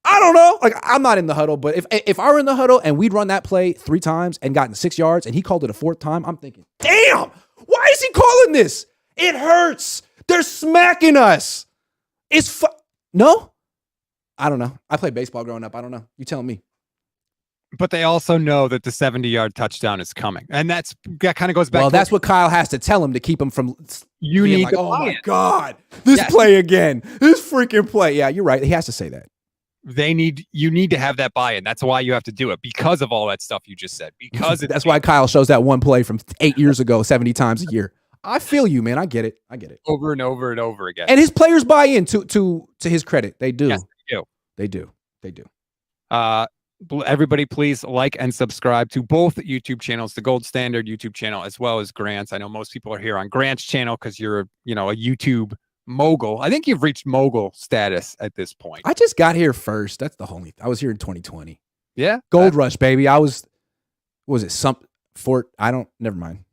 I don't know. Like, I'm not in the huddle, but if I were in the huddle and we'd run that play 3 times and gotten 6 yards and he called it a 4th time, I'm thinking, damn, why is he calling this? It hurts. They're smacking us. It's no? I don't know. I played baseball growing up. I don't know. You tell me. But they also know that the 70-yard touchdown is coming. And that kind of goes back. Well, that's what Kyle has to tell him to keep him from being like, oh my God, this play again. This freaking play. Yeah, you're right. He has to say that. You need to have that buy-in. That's why you have to do it, because of all that stuff you just said. Because that's why Kyle shows that one play from 8 years ago 70 times a year. I feel you, man. I get it. Over and over and over again. And his players buy in to his credit. They do. Yes, they do. They do. Everybody, please like and subscribe to both YouTube channels, the Gold Standard YouTube channel, as well as Grant's. I know most people are here on Grant's channel because you're, a YouTube mogul. I think you've reached mogul status at this point. I just got here first. That's the only. I was here in 2020. Yeah, Gold Rush, baby. I was. What was it? Fort. I don't. Never mind.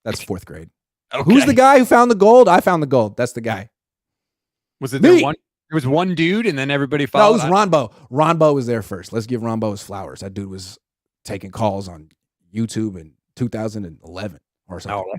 That's 4th grade. Okay. Who's the guy who found the gold? I found the gold. That's the guy. Was it there one? There was one dude, and then everybody followed. No, it was Ronbo. Ronbo was there first. Let's give Ronbo his flowers. That dude was taking calls on YouTube in 2011 or something. Oh.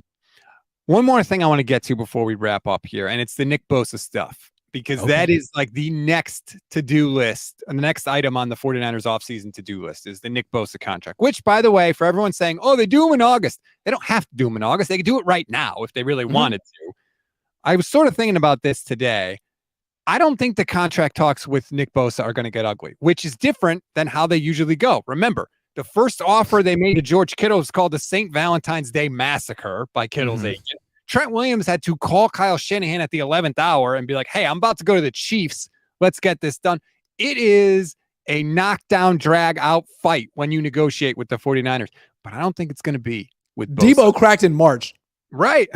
One more thing I want to get to before we wrap up here, and it's the Nick Bosa stuff, because that is like the next to-do list, and the next item on the 49ers offseason to-do list is the Nick Bosa contract, which, by the way, for everyone saying, oh, they do them in August. They don't have to do them in August. They could do it right now if they really wanted to. I was sort of thinking about this today. I don't think the contract talks with Nick Bosa are going to get ugly, which is different than how they usually go. Remember, the first offer they made to George Kittle was called the St. Valentine's Day Massacre by Kittle's agent. Trent Williams had to call Kyle Shanahan at the 11th hour and be like, hey, I'm about to go to the Chiefs. Let's get this done. It is a knockdown, drag out fight when you negotiate with the 49ers, but I don't think it's going to be with Bosa. Debo cracked in March. Right.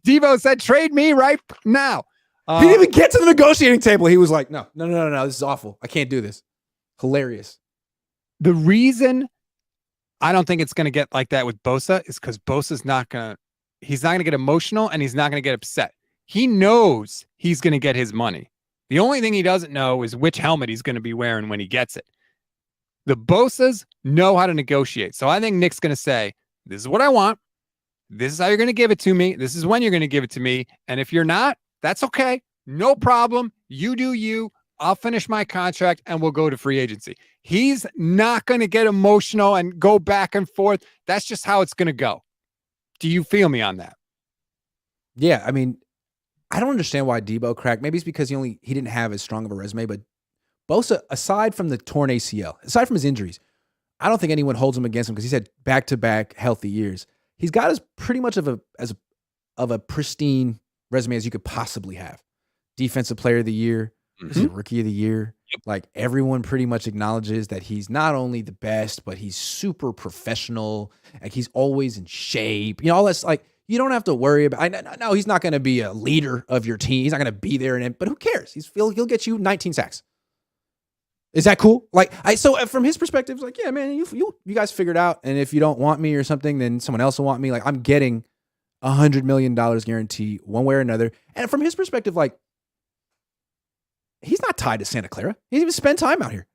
Debo said, trade me right now. He didn't even get to the negotiating table. He was like, no, this is awful. I can't do this. Hilarious. The reason I don't think it's going to get like that with Bosa is because Bosa's he's not going to get emotional and he's not going to get upset. He knows he's going to get his money. The only thing he doesn't know is which helmet he's going to be wearing when he gets it. The Bosas know how to negotiate. So I think Nick's going to say, this is what I want. This is how you're going to give it to me. This is when you're going to give it to me. And if you're not, that's okay. No problem. You do you. I'll finish my contract and we'll go to free agency. He's not going to get emotional and go back and forth. That's just how it's going to go. Do you feel me on that? Yeah, I mean, I don't understand why Debo cracked. Maybe it's because he didn't have as strong of a resume, but Bosa, aside from the torn ACL, aside from his injuries, I don't think anyone holds him against him because he's had back-to-back healthy years. He's got as pretty much of a pristine resume as you could possibly have. Defensive Player of the Year, Rookie of the Year. Yep. Like everyone pretty much acknowledges that he's not only the best, but he's super professional. Like he's always in shape. You know, all that's like you don't have to worry about. No, he's not going to be a leader of your team. He's not going to be there, but who cares? He'll get you 19 sacks. Is that cool? So from his perspective, it's like, yeah, man, you guys figured out. And if you don't want me or something, then someone else will want me. Like I'm getting $100 million guarantee one way or another. And from his perspective, like he's not tied to Santa Clara. He didn't even spend time out here.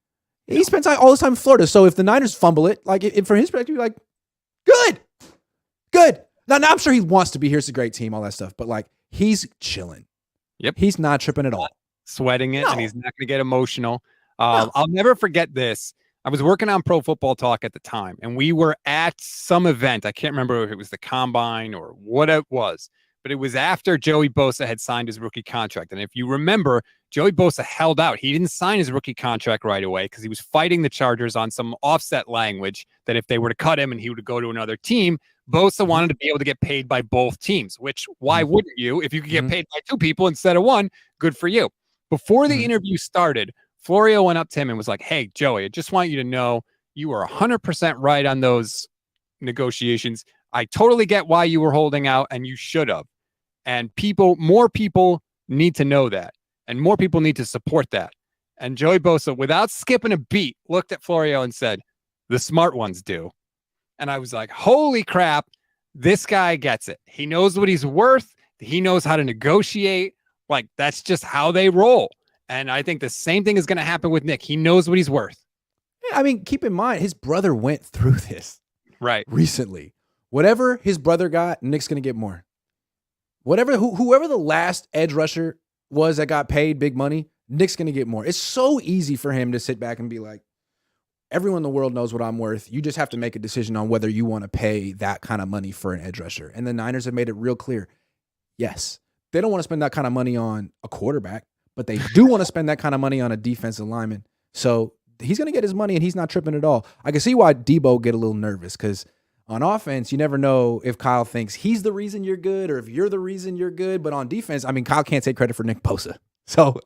He spent all his time in Florida. So if the Niners fumble it, like from his perspective, like good. Now I'm sure he wants to be here. It's a great team, all that stuff. But like he's chilling. Yep. He's not tripping at all. Sweating it, and he's not going to get emotional. I'll never forget this. I was working on Pro Football Talk at the time, and we were at some event. I can't remember if it was the Combine or what it was, but it was after Joey Bosa had signed his rookie contract. And if you remember, Joey Bosa held out. He didn't sign his rookie contract right away because he was fighting the Chargers on some offset language that if they were to cut him and he would go to another team, Bosa wanted to be able to get paid by both teams, which why wouldn't you? If you could get paid by two people instead of one, good for you. Before the interview started, Florio went up to him and was like, hey, Joey, I just want you to know you were 100% right on those negotiations. I totally get why you were holding out, and you should have. And more people need to know that, and more people need to support that. And Joey Bosa, without skipping a beat, looked at Florio and said, the smart ones do. And I was like, holy crap, this guy gets it. He knows what he's worth. He knows how to negotiate. Like, that's just how they roll. And I think the same thing is going to happen with Nick. He knows what he's worth. Yeah, I mean, keep in mind, his brother went through this recently. Whatever his brother got, Nick's going to get more. Whoever the last edge rusher was that got paid big money, Nick's going to get more. It's so easy for him to sit back and be like, everyone in the world knows what I'm worth. You just have to make a decision on whether you want to pay that kind of money for an edge rusher. And the Niners have made it real clear. Yes, they don't want to spend that kind of money on a quarterback, but they do want to spend that kind of money on a defensive lineman. So he's going to get his money, and he's not tripping at all. I can see why Debo get a little nervous because on offense, you never know if Kyle thinks he's the reason you're good or if you're the reason you're good. But on defense, I mean, Kyle can't take credit for Nick Bosa. So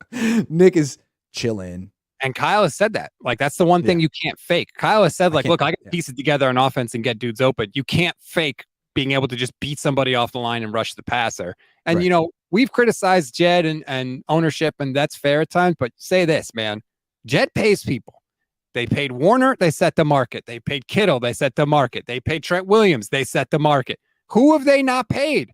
Nick is chilling. And Kyle has said that. Like, that's the one thing you can't fake. Kyle has said, like, look, I can piece it together on offense and get dudes open. You can't fake being able to just beat somebody off the line and rush the passer. And, you know, we've criticized Jed and ownership, and that's fair at times. But say this, man. Jed pays people. They paid Warner. They set the market. They paid Kittle. They set the market. They paid Trent Williams. They set the market. Who have they not paid?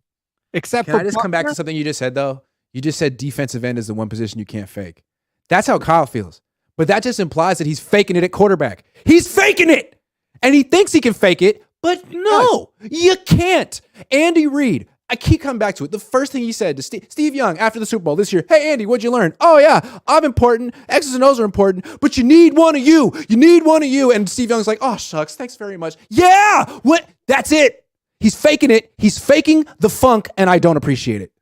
Except Can I just come back to something you just said, though? You just said defensive end is the one position you can't fake. That's how Kyle feels. But that just implies that he's faking it at quarterback. He's faking it. And he thinks he can fake it, but no, you can't. Andy Reid, I keep coming back to it. The first thing he said to Steve Young after the Super Bowl this year, hey, Andy, what'd you learn? Oh, yeah, I'm important. X's and O's are important, but you need one of you. You need one of you. And Steve Young's like, oh, shucks, thanks very much. Yeah, what? That's it. He's faking it. He's faking the funk, and I don't appreciate it.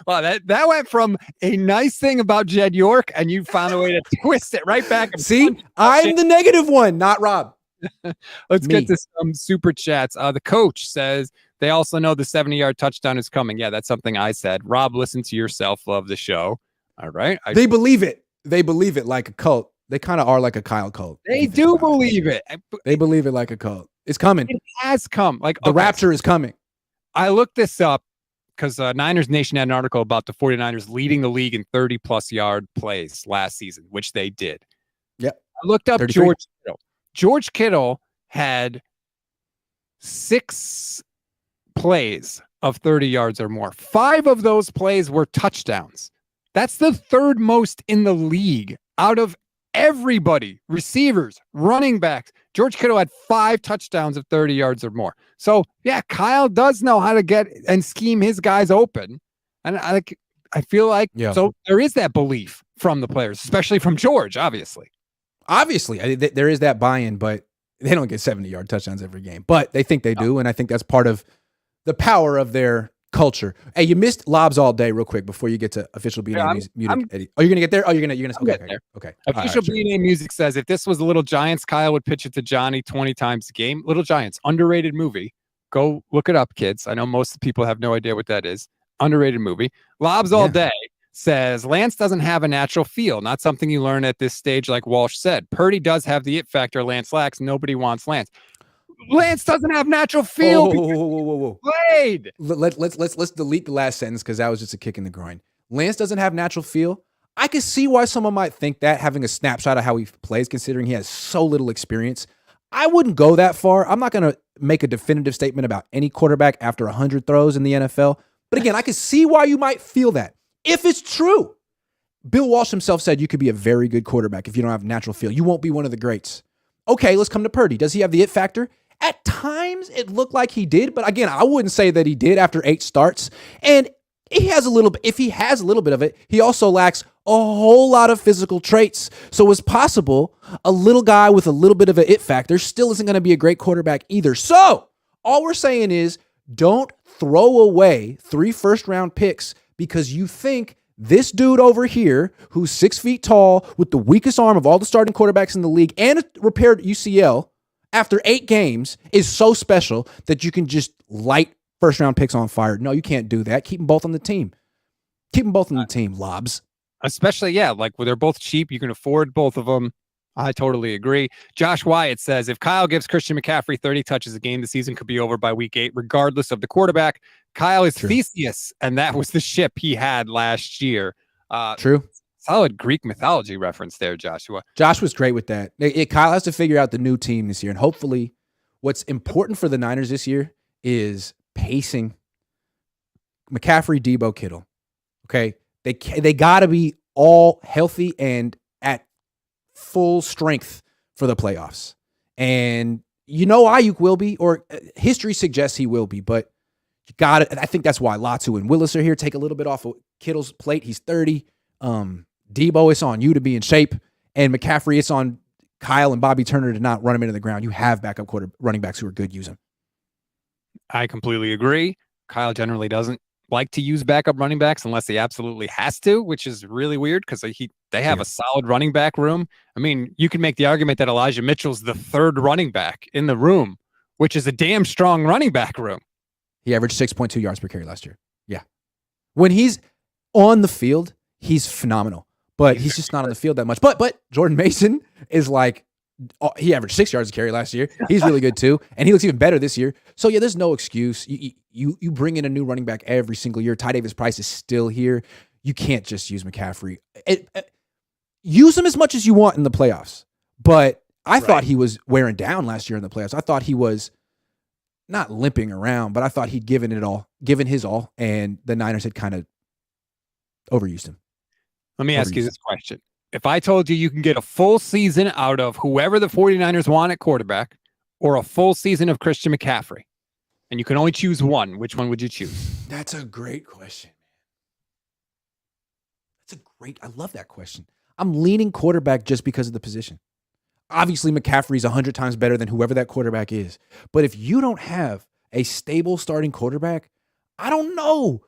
Well, that went from a nice thing about Jed York, and you found a way to twist it right back. See, I'm the negative one, not Rob. Let's get to some super chats. The coach says they also know the 70-yard touchdown is coming. Yeah, that's something I said. Rob, listen to yourself. Love the show. All right. They believe it. They believe it like a cult. They kind of are like a Kyle cult. They do believe it. They believe it like a cult. It's coming. It has come. Like the rapture is coming. I looked this up. because Niners Nation had an article about the 49ers leading the league in 30-plus yard plays last season, which they did. Yep. I looked up 33. George Kittle. George Kittle had 6 plays of 30 yards or more. 5 of those plays were touchdowns. That's the third most in the league out of everybody, receivers, running backs. George Kittle had 5 touchdowns of 30 yards or more. So yeah, Kyle does know how to get and scheme his guys open. And I feel like, so there is that belief from the players, especially from George, obviously. There is that buy-in, but they don't get 70-yard touchdowns every game, but they think they do. And I think that's part of the power of their culture. Hey, you missed lobs all day real quick before you get to official B&A music. Eddie. Oh, you're going to get there? Oh, you're going to, okay. Official B&A music says, if this was the Little Giants, Kyle would pitch it to Johnny 20 times a game. Little Giants, underrated movie. Go look it up, kids. I know most of the people have no idea what that is. Underrated movie. Lobs all day says, Lance doesn't have a natural feel. Not something you learn at this stage, like Walsh said. Purdy does have the it factor Lance lacks. Nobody wants Lance. Lance doesn't have natural feel. Whoa. Played. Let's delete the last sentence because that was just a kick in the groin. Lance doesn't have natural feel. I can see why someone might think that, having a snapshot of how he plays, considering he has so little experience. I wouldn't go that far. I'm not going to make a definitive statement about any quarterback after 100 throws in the NFL. But again, I can see why you might feel that. If it's true, Bill Walsh himself said you could be a very good quarterback if you don't have natural feel. You won't be one of the greats. Okay, let's come to Purdy. Does he have the it factor? At times, it looked like he did, but again, I wouldn't say that he did after 8 starts. And he has a little bit. If he has a little bit of it, he also lacks a whole lot of physical traits. So it's possible a little guy with a little bit of an it factor still isn't going to be a great quarterback either. So all we're saying is don't throw away 3 first-round picks because you think this dude over here, who's 6 feet tall with the weakest arm of all the starting quarterbacks in the league and a repaired UCL, after 8 games is so special that you can just light first-round picks on fire. No, you can't do that. Keep them both on the team. Keep them both on the team, Lobs. Especially, like when they're both cheap, you can afford both of them. I totally agree. Josh Wyatt says, if Kyle gives Christian McCaffrey 30 touches a game, the season could be over by week 8, regardless of the quarterback. Kyle is Theseus, and that was the ship he had last year. True. Solid Greek mythology reference there, Joshua. Josh was great with that. Kyle has to figure out the new team this year, and hopefully what's important for the Niners this year is pacing. McCaffrey, Debo, Kittle. Okay? They got to be all healthy and at full strength for the playoffs. And Ayuk will be, or history suggests he will be, but you got it. I think that's why Latu and Willis are here. Take a little bit off of Kittle's plate. He's 30. Debo, it's on you to be in shape. And McCaffrey, it's on Kyle and Bobby Turner to not run him into the ground. You have backup running backs who are good. Use them. I completely agree. Kyle generally doesn't like to use backup running backs unless he absolutely has to, which is really weird because they have a solid running back room. I mean, you can make the argument that Elijah Mitchell's the 3rd running back in the room, which is a damn strong running back room. He averaged 6.2 yards per carry last year. Yeah. When he's on the field, he's phenomenal. But he's just not on the field that much. But Jordan Mason is like, he averaged 6 yards a carry last year. He's really good too. And he looks even better this year. So yeah, there's no excuse. You bring in a new running back every single year. Ty Davis Price is still here. You can't just use McCaffrey. Use him as much as you want in the playoffs. But I thought he was wearing down last year in the playoffs. I thought he was not limping around, but I thought he'd given his all, and the Niners had kind of overused him. Let me ask you this question. If I told you can get a full season out of whoever the 49ers want at quarterback or a full season of Christian McCaffrey, and you can only choose one, which one would you choose? That's a great question. I love that question. I'm leaning quarterback just because of the position. Obviously, McCaffrey's 100 times better than whoever that quarterback is. But if you don't have a stable starting quarterback, I don't know.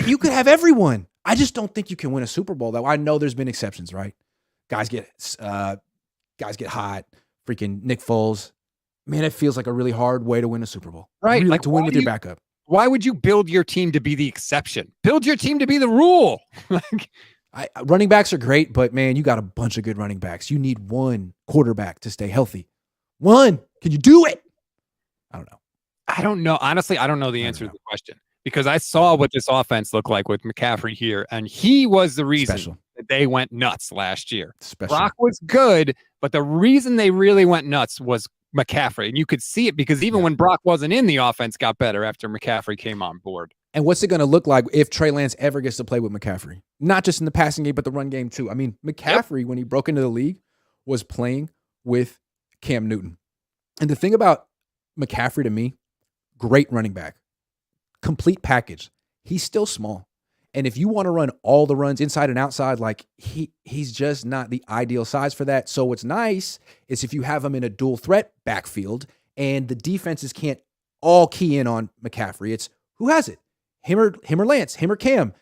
You could have everyone. I just don't think you can win a Super Bowl, though. I know there's been exceptions, right? Guys get hot. Freaking Nick Foles. Man, it feels like a really hard way to win a Super Bowl. Right. Like to win with your backup. Why would you build your team to be the exception? Build your team to be the rule. Running backs are great, but man, you got a bunch of good running backs. You need one quarterback to stay healthy. One. Can you do it? I don't know. I don't know. Honestly, I don't know the answer to the question. because I saw what this offense looked like with McCaffrey here, and he was the reason Special. that they went nuts last year. Special. Brock was good, but the reason they really went nuts was McCaffrey. And you could see it because even when Brock wasn't in, the offense got better after McCaffrey came on board. And what's it going to look like if Trey Lance ever gets to play with McCaffrey? Not just in the passing game, but the run game too. I mean, McCaffrey, when he broke into the league, was playing with Cam Newton. And the thing about McCaffrey to me, great running back, complete package. He's still small. And if you want to run all the runs inside and outside, like he's just not the ideal size for that. So what's nice is if you have him in a dual threat backfield and the defenses can't all key in on McCaffrey, it's who has it? Him or Lance, him or Cam.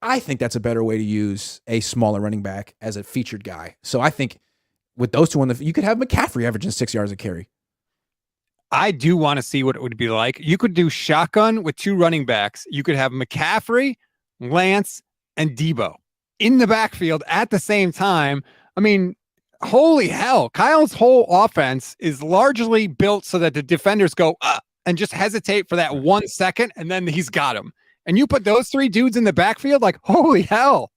I think that's a better way to use a smaller running back as a featured guy. So I think with those two on you could have McCaffrey averaging 6 yards a carry. I do want to see what it would be like. You could do shotgun with two running backs. You could have McCaffrey, Lance, and Debo in the backfield at the same time. I mean, holy hell. Kyle's whole offense is largely built so that the defenders go and just hesitate for that 1 second, and then he's got him. And you put those three dudes in the backfield, like, holy hell.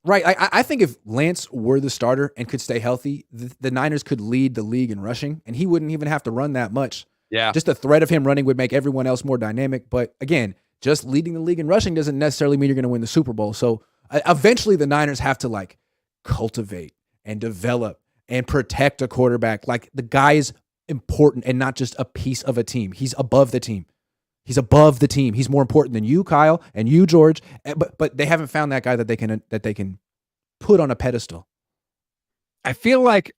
Right. I think if Lance were the starter and could stay healthy, the Niners could lead the league in rushing, and he wouldn't even have to run that much. Yeah. Just the threat of him running would make everyone else more dynamic. But again, just leading the league in rushing doesn't necessarily mean you're going to win the Super Bowl. So eventually the Niners have to like cultivate and develop and protect a quarterback. Like the guy is important and not just a piece of a team. He's above the team. He's above the team. He's more important than you, Kyle, and you, George. But they haven't found that guy that they can put on a pedestal. I feel like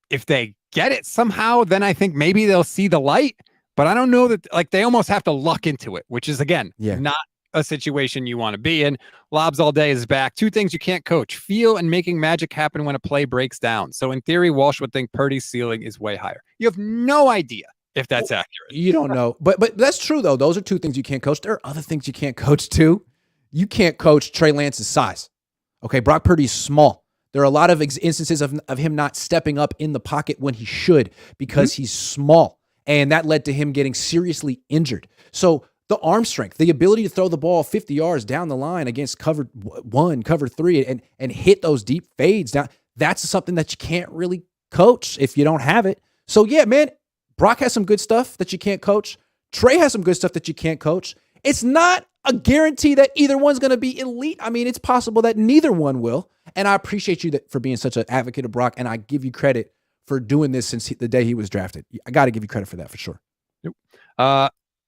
if they get it somehow, then I think maybe they'll see the light. But I don't know that, like, they almost have to luck into it, which is, again, not a situation you want to be in. Lobs All Day is back. Two things you can't coach: feel and making magic happen when a play breaks down. So in theory, Walsh would think Purdy's ceiling is way higher. You have no idea if that's accurate. You don't know. But that's true, though. Those are two things you can't coach. There are other things you can't coach, too. You can't coach Trey Lance's size. Okay, Brock Purdy's small. There are a lot of instances of him not stepping up in the pocket when he should because he's small. And that led to him getting seriously injured. So the arm strength, the ability to throw the ball 50 yards down the line against cover 1, cover 3, and hit those deep fades down, that's something that you can't really coach if you don't have it. So yeah, man, Brock has some good stuff that you can't coach. Trey has some good stuff that you can't coach. It's not a guarantee that either one's going to be elite. I mean, it's possible that neither one will. And I appreciate you for being such an advocate of Brock, and I give you credit for doing this since the day he was drafted. I got to give you credit for that for sure.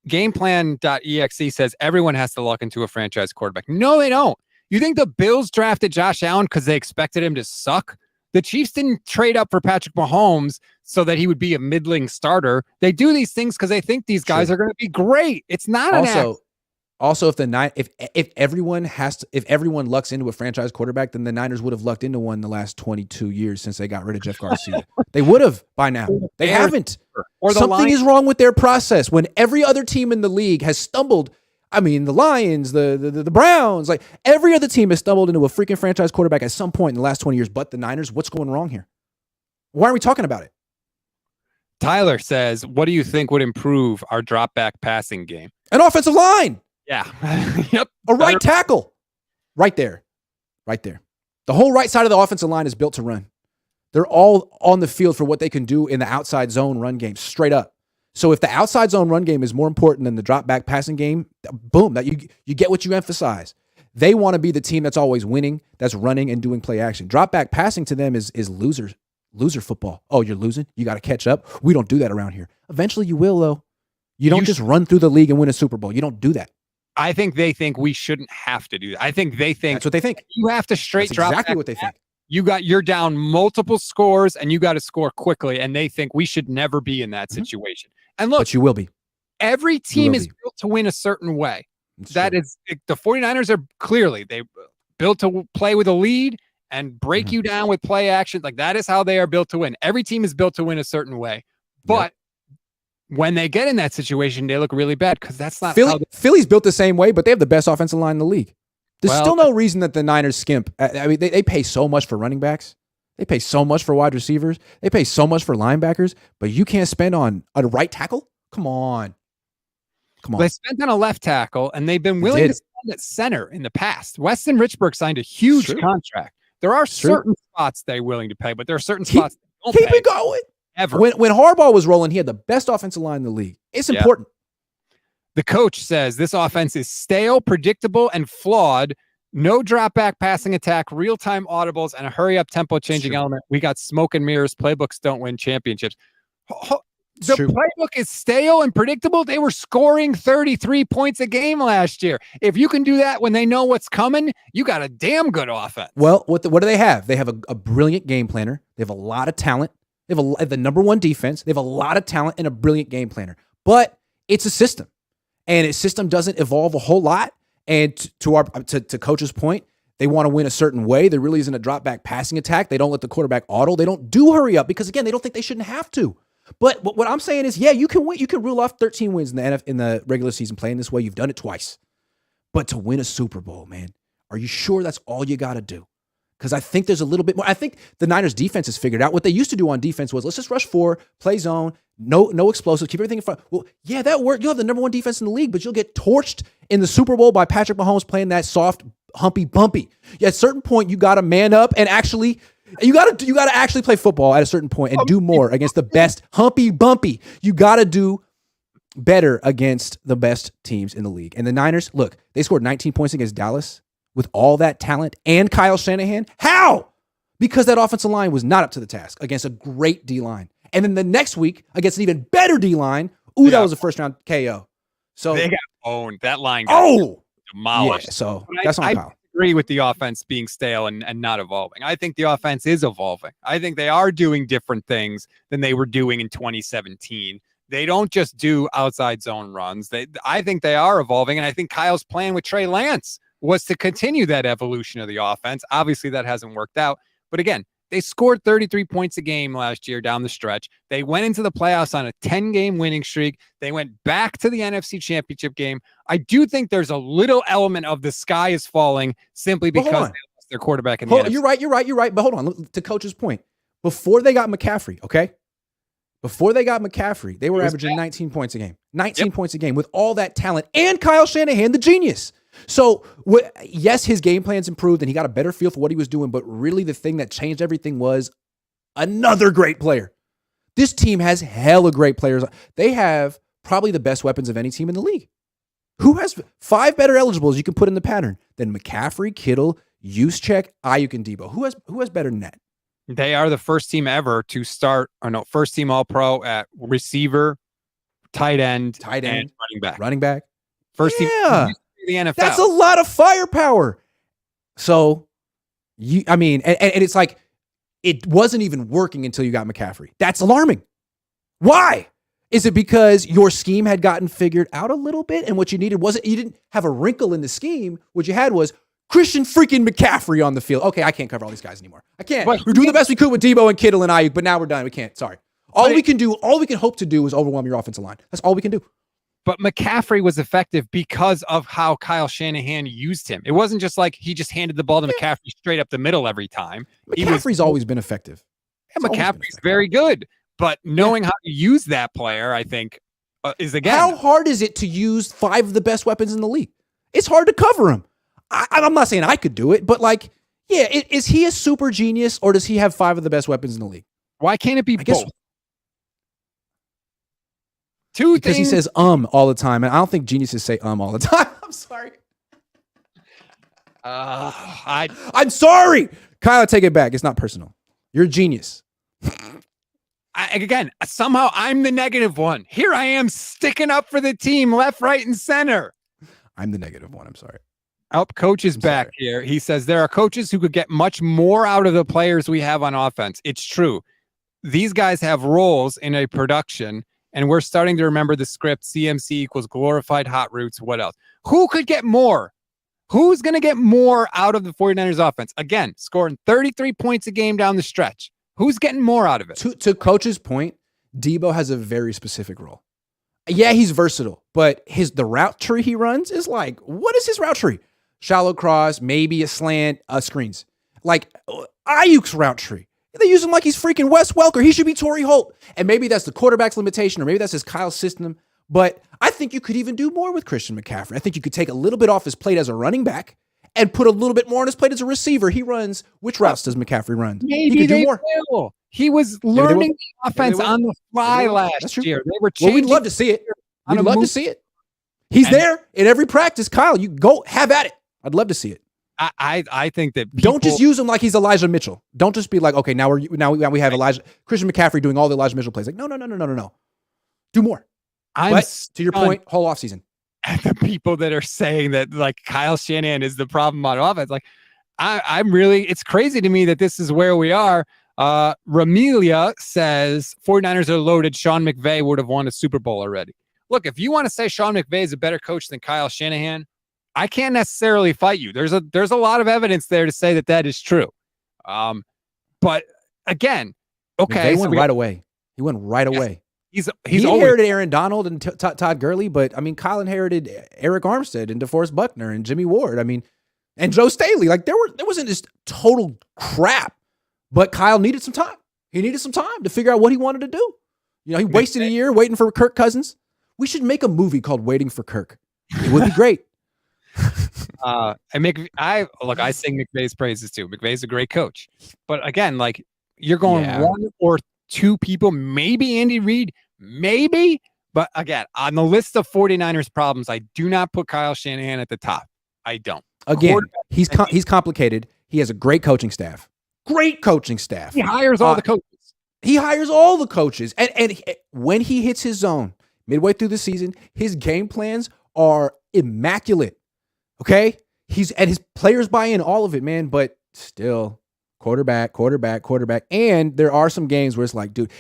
Gameplan.exe says everyone has to luck into a franchise quarterback. No, they don't. You think the Bills drafted Josh Allen because they expected him to suck? The Chiefs didn't trade up for Patrick Mahomes so that he would be a middling starter. They do these things because they think these guys are going to be great. It's not an accident. Also, if everyone lucks into a franchise quarterback, then the Niners would have lucked into one the last 22 years since they got rid of Jeff Garcia. They would have by now. They haven't. Or something is wrong with their process. When every other team in the league has stumbled, I mean, the Lions, the Browns, like every other team has stumbled into a freaking franchise quarterback at some point in the last 20 years, but the Niners. What's going wrong here? Why aren't we talking about it? Tyler says, what do you think would improve our drop back passing game? An offensive line. Yeah. Yep. A right tackle. Right there. Right there. The whole right side of the offensive line is built to run. They're all on the field for what they can do in the outside zone run game, straight up. So if the outside zone run game is more important than the drop back passing game, boom, that you get what you emphasize. They want to be the team that's always winning, that's running and doing play action. Drop back passing to them is loser football. Oh, you're losing? You got to catch up? We don't do that around here. Eventually you will, though. You don't just run through the league and win a Super Bowl. You don't do that. I think they think we shouldn't have to do that. I think they think that's what they think. You have to straight drop. Exactly what they think. You're down multiple scores and you got to score quickly. And they think we should never be in that situation. And look, but you will be. Every team is built to win a certain way. That is, the 49ers are clearly they built to play with a lead and break you down with play action. Like that is how they are built to win. Every team is built to win a certain way. But when they get in that situation, they look really bad because that's not how Philly's built the same way, but they have the best offensive line in the league. There's still no reason that the Niners skimp. I mean, they pay so much for running backs. They pay so much for wide receivers. They pay so much for linebackers, but you can't spend on a right tackle? Come on. Come on. They spent on a left tackle, and they've been willing to spend at center in the past. Weston Richburg signed a huge contract. There are certain spots they're willing to pay, but there are certain spots they don't keep pay it going. Ever. When Harbaugh was rolling, he had the best offensive line in the league. It's important. The coach says this offense is stale, predictable, and flawed. No drop back passing attack, real-time audibles, and a hurry-up tempo-changing element. We got smoke and mirrors. Playbooks don't win championships. The playbook is stale and predictable. They were scoring 33 points a game last year. If you can do that when they know what's coming, you got a damn good offense. Well, what do they have? They have a brilliant game planner. They have a lot of talent. They have the number one defense. They have a lot of talent and a brilliant game planner. But it's a system, and its system doesn't evolve a whole lot. And to Coach's point, they want to win a certain way. There really isn't a drop back passing attack. They don't let the quarterback auto. They don't do hurry up because, again, they don't think they shouldn't have to. But what I'm saying is, yeah, you can win. You can rule off 13 wins in the regular season playing this way. You've done it twice. But to win a Super Bowl, man, are you sure that's all you got to do? Because I think there's a little bit more. I think the Niners defense has figured out what they used to do on defense was let's just rush 4, play zone, no explosives, keep everything in front. Well, yeah, that worked. You'll have the number one defense in the league, but you'll get torched in the Super Bowl by Patrick Mahomes playing that soft, humpy, bumpy. Yeah, at a certain point, you got to man up and actually. You gotta actually play football at a certain point and do more against the best humpy bumpy. You gotta do better against the best teams in the league. And the Niners, look, they scored 19 points against Dallas with all that talent and Kyle Shanahan. How? Because that offensive line was not up to the task against a great D-line. And then the next week against an even better D-line, that was a first round KO. So they got owned. That line got demolished. Yeah, so that's on Kyle. Agree with the offense being stale and not evolving. I think the offense is evolving. I think they are doing different things than they were doing in 2017. They don't just do outside zone runs. I think they are evolving, and I think Kyle's plan with Trey Lance was to continue that evolution of the offense. Obviously, that hasn't worked out. But again, they scored 33 points a game last year down the stretch. They went into the playoffs on a 10-game winning streak. They went back to the NFC Championship game. I do think there's a little element of the sky is falling simply because they lost their quarterback in the NFC. You're right. But hold on. To Coach's point, before they got McCaffrey, okay? Before they got McCaffrey, they were averaging 19 points a game. 19 points a game with all that talent and Kyle Shanahan, the genius. So, yes, his game plan's improved and he got a better feel for what he was doing, but really the thing that changed everything was another great player. This team has hella great players. They have probably the best weapons of any team in the league. Who has 5 better eligibles you can put in the pattern than McCaffrey, Kittle, Juszczyk, Ayuk, and Debo? Who has better than that? They are the first team ever to start, first team All-Pro at receiver, tight end, and running back. First team in the NFL. That's a lot of firepower. So, and it's like it wasn't even working until you got McCaffrey. That's alarming. Why? Is it because your scheme had gotten figured out a little bit and what you needed wasn't, you didn't have a wrinkle in the scheme. What you had was Christian freaking McCaffrey on the field. Okay, I can't cover all these guys anymore. I can't. We're doing the best we could with Debo and Kittle and Ayuk, but now we're done. We can't. Sorry. All we can hope to do is overwhelm your offensive line. That's all we can do. But McCaffrey was effective because of how Kyle Shanahan used him. It wasn't just like he just handed the ball to McCaffrey straight up the middle every time. McCaffrey's always been effective. Yeah, McCaffrey's very good. But knowing how to use that player, I think, is again. How hard is it to use 5 of the best weapons in the league? It's hard to cover them. I'm not saying I could do it, but is he a super genius or does he have 5 of the best weapons in the league? Why can't it be both? Because he says all the time, and I don't think geniuses say all the time. I'm sorry. I'm sorry. Kyle, take it back. It's not personal. You're a genius. Again, somehow I'm the negative one. Here I am sticking up for the team left, right, and center. I'm the negative one. I'm sorry. Coach is back here. He says there are coaches who could get much more out of the players we have on offense. It's true. These guys have roles in a production, and we're starting to remember the script. CMC equals glorified hot roots. What else? Who could get more? Who's going to get more out of the 49ers offense? Again, scoring 33 points a game down the stretch. Who's getting more out of it? To Coach's point, Debo has a very specific role. Yeah, he's versatile, but the route tree he runs is like, what is his route tree? Shallow cross, maybe a slant, screens. Like Ayuk's route tree. They use him like he's freaking Wes Welker. He should be Torrey Holt. And maybe that's the quarterback's limitation, or maybe that's his Kyle system. But I think you could even do more with Christian McCaffrey. I think you could take a little bit off his plate as a running back and put a little bit more on his plate as a receiver. He runs, which routes does McCaffrey run? Maybe he could they do more. will. He was learning the offense on the fly last year. They were changing. Well, we'd love to see it. We'd love to see it. He's there in every practice. Kyle, you go have at it. I'd love to see it. I think that don't just use him like he's Elijah Mitchell. Don't just be like, okay, now we have Christian McCaffrey doing all the Elijah Mitchell plays. Like, no. Do more. But to your point, whole offseason. And the people that are saying that like Kyle Shanahan is the problem on offense, like I'm really, it's crazy to me that this is where we are. Ramelia says 49ers are loaded. Sean McVay would have won a Super Bowl already. Look, if you want to say Sean McVay is a better coach than Kyle Shanahan, I can't necessarily fight you. There's a lot of evidence there to say that is true. But again, okay, he went right away. He went right away. He inherited Aaron Donald and Todd Gurley, but I mean, Kyle inherited Eric Armstead and DeForest Buckner and Jimmy Ward. I mean, and Joe Staley. Like there wasn't just total crap, but Kyle needed some time. He needed some time to figure out what he wanted to do. You know, he wasted a year waiting for Kirk Cousins. We should make a movie called Waiting for Kirk. It would be great. I sing McVay's praises too. McVay's a great coach, but again, like you're going one or two people, maybe Andy Reid, maybe, but again, on the list of 49ers problems, I do not put Kyle Shanahan at the top. I don't. Again, he's complicated. He has a great coaching staff. Great coaching staff. He hires all the coaches. He hires all the coaches, and when he hits his zone midway through the season, his game plans are immaculate. Okay? And his players buy in all of it, man, but still quarterback. And there are some games where it's like, dude,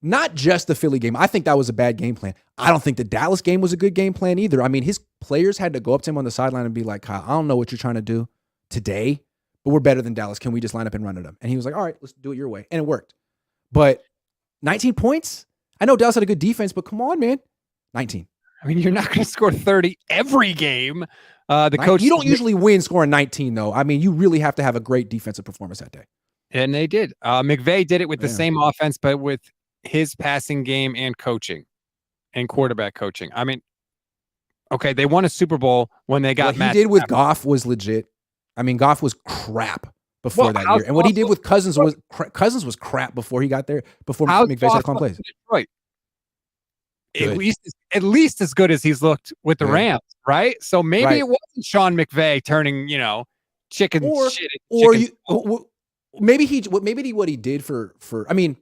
not just the Philly game. I think that was a bad game plan. I don't think the Dallas game was a good game plan either. I mean, his players had to go up to him on the sideline and be like, Kyle, I don't know what you're trying to do today, but we're better than Dallas. Can we just line up and run at them? And he was like, all right, let's do it your way. And it worked. But 19 points? I know Dallas had a good defense, but come on, man. 19. I mean, you're not going to score 30 every game. Coach, you don't usually win scoring 19, though. I mean, you really have to have a great defensive performance that day. And they did. McVay did it with the same offense, but with his passing game and coaching and quarterback coaching. I mean, okay, they won a Super Bowl when they got What he did with Goff was legit. I mean, Goff was crap before that year. And what he did with Cousins was crap before he got there, before McVay started calling plays. Detroit. At least as good as he's looked with the Rams, right? So maybe it wasn't Sean McVay turning, chicken shit. Maybe what he did for I mean,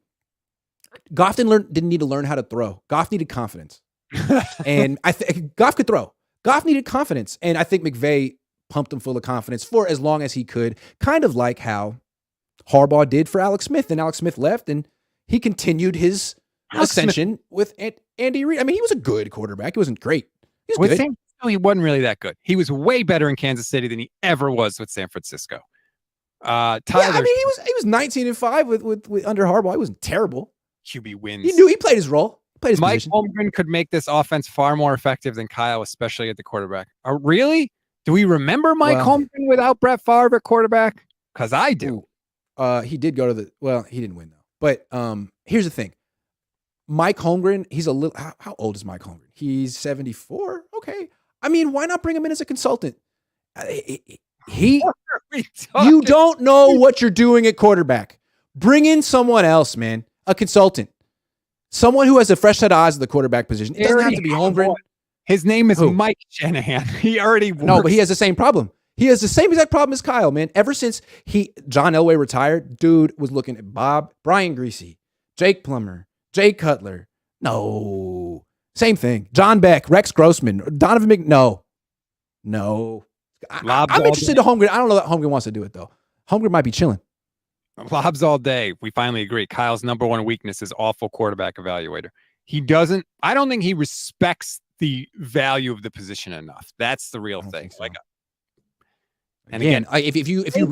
Goff didn't need to learn how to throw. Goff needed confidence, and I think Goff could throw. Goff needed confidence, and I think McVay pumped him full of confidence for as long as he could, kind of like how Harbaugh did for Alex Smith, and Alex Smith left, and he continued his ascension with Andy Reid. I mean, he was a good quarterback. He wasn't great. He was good. He wasn't really that good. He was way better in Kansas City than he ever was with San Francisco. I mean, he was 19-5 with under Harbaugh. He wasn't terrible. QB wins. He played his role. Mike Holmgren could make this offense far more effective than Kyle, especially at the quarterback. Really? Do we remember Mike Holmgren without Brett Favre at quarterback? Because I do. He did go to he didn't win though. But here's the thing. Mike Holmgren, he's a little. How old is Mike Holmgren? He's 74. Okay. I mean, why not bring him in as a consultant? You don't know what you're doing at quarterback. Bring in someone else, man. A consultant. Someone who has a fresh set of eyes at the quarterback position. It doesn't have to be Holmgren. His name is Mike Shanahan. He already works. No, but he has the same problem. He has the same exact problem as Kyle, man. Ever since John Elway retired, dude was looking at Brian Greasy, Jake Plummer, Jay Cutler. No. Same thing. John Beck, Rex Grossman, Donovan No. I'm interested in Holmgren. I don't know that Holmgren wants to do it, though. Holmgren might be chilling. Lobs all day. We finally agree. Kyle's number one weakness is awful quarterback evaluator. I don't think he respects the value of the position enough. That's the real thing. So. And again, if you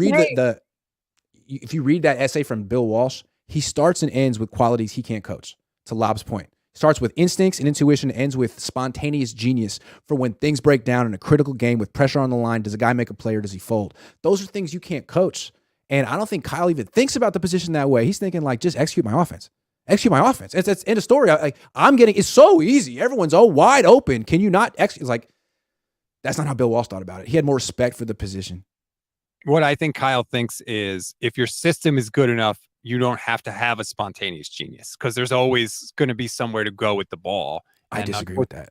read that essay from Bill Walsh, he starts and ends with qualities he can't coach. To Lob's point, starts with instincts and intuition, ends with spontaneous genius for when things break down in a critical game with pressure on the line. Does a guy make a play or does he fold? Those are things you can't coach. And I don't think Kyle even thinks about the position that way. He's thinking like, just execute my offense. execute my offense. It's end of story. It's so easy. Everyone's wide open. Can you not execute? It's like, that's not how Bill Walsh thought about it. He had more respect for the position. What I think Kyle thinks is if your system is good enough, you don't have to have a spontaneous genius because there's always going to be somewhere to go with the ball. I disagree with that.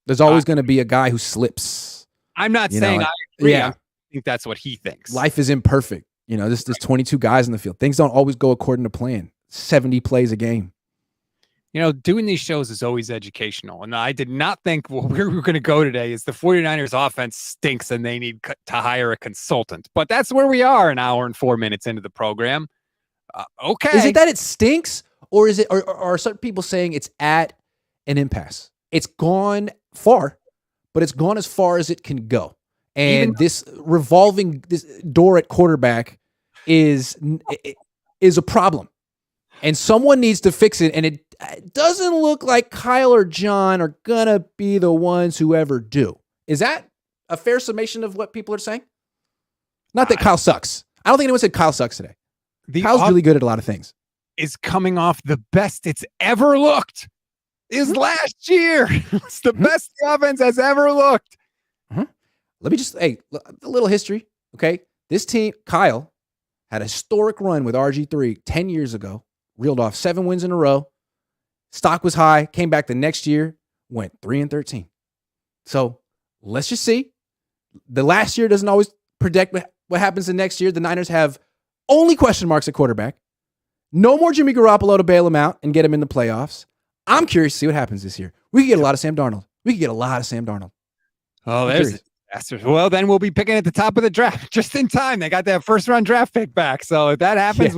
There's always going to be a guy who slips. I'm not saying I agree. Yeah. I think that's what he thinks. Life is imperfect. There's 22 guys in the field. Things don't always go according to plan. 70 plays a game. Doing these shows is always educational. And I did not think where we were going to go today is the 49ers offense stinks and they need to hire a consultant. But that's where we are an hour and 4 minutes into the program. Okay. Is it that it stinks, or is it, or are certain people saying it's at an impasse? It's gone far, but it's gone as far as it can go. And this door at quarterback is a problem. And someone needs to fix it. And it doesn't look like Kyle or John are going to be the ones who ever do. Is that a fair summation of what people are saying? Not that Kyle sucks. I don't think anyone said Kyle sucks today. Kyle's really good at a lot of things. Is coming off the best it's ever looked. Last year. It's the best the offense has ever looked. Let me just, a little history. Okay. This team, Kyle, had a historic run with RG3 10 years ago. Reeled off 7 wins in a row. Stock was high. Came back the next year. Went 3-13. So let's just see. The last year doesn't always predict what happens the next year. The Niners have only question marks at quarterback. No more Jimmy Garoppolo to bail him out and get him in the playoffs. I'm curious to see what happens this year. We could get a lot of Sam Darnold. Oh, there's bastards. Well, then we'll be picking at the top of the draft just in time. They got that first-round draft pick back. So if that happens,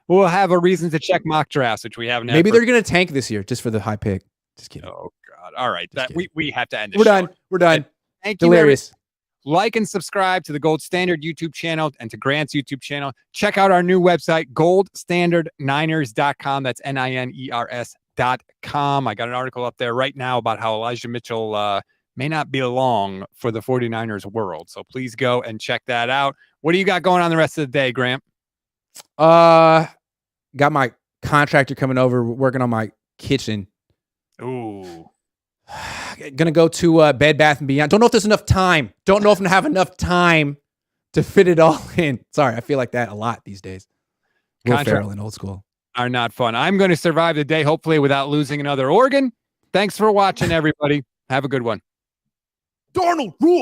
we'll have a reason to check mock drafts, which we haven't. Maybe they're going to tank this year just for the high pick. Just kidding. Oh God! All right, we have to end. We're done. Thank you. Delirious. Like and subscribe to the Gold Standard YouTube channel and to Grant's YouTube channel. Check out our new website, goldstandardniners.com. That's NINERS.com. I got an article up there right now about how Elijah Mitchell may not be long for the 49ers world. So please go and check that out. What do you got going on the rest of the day, Grant? Got my contractor coming over, working on my kitchen. Ooh. Gonna go to Bed Bath & Beyond. Don't know if there's enough time. Don't know if I'm gonna have enough time to fit it all in. Sorry, I feel like that a lot these days. Will Ferrell in old school are not fun. I'm going to survive the day, hopefully, without losing another organ. Thanks for watching, everybody. Have a good one. Darnold rule.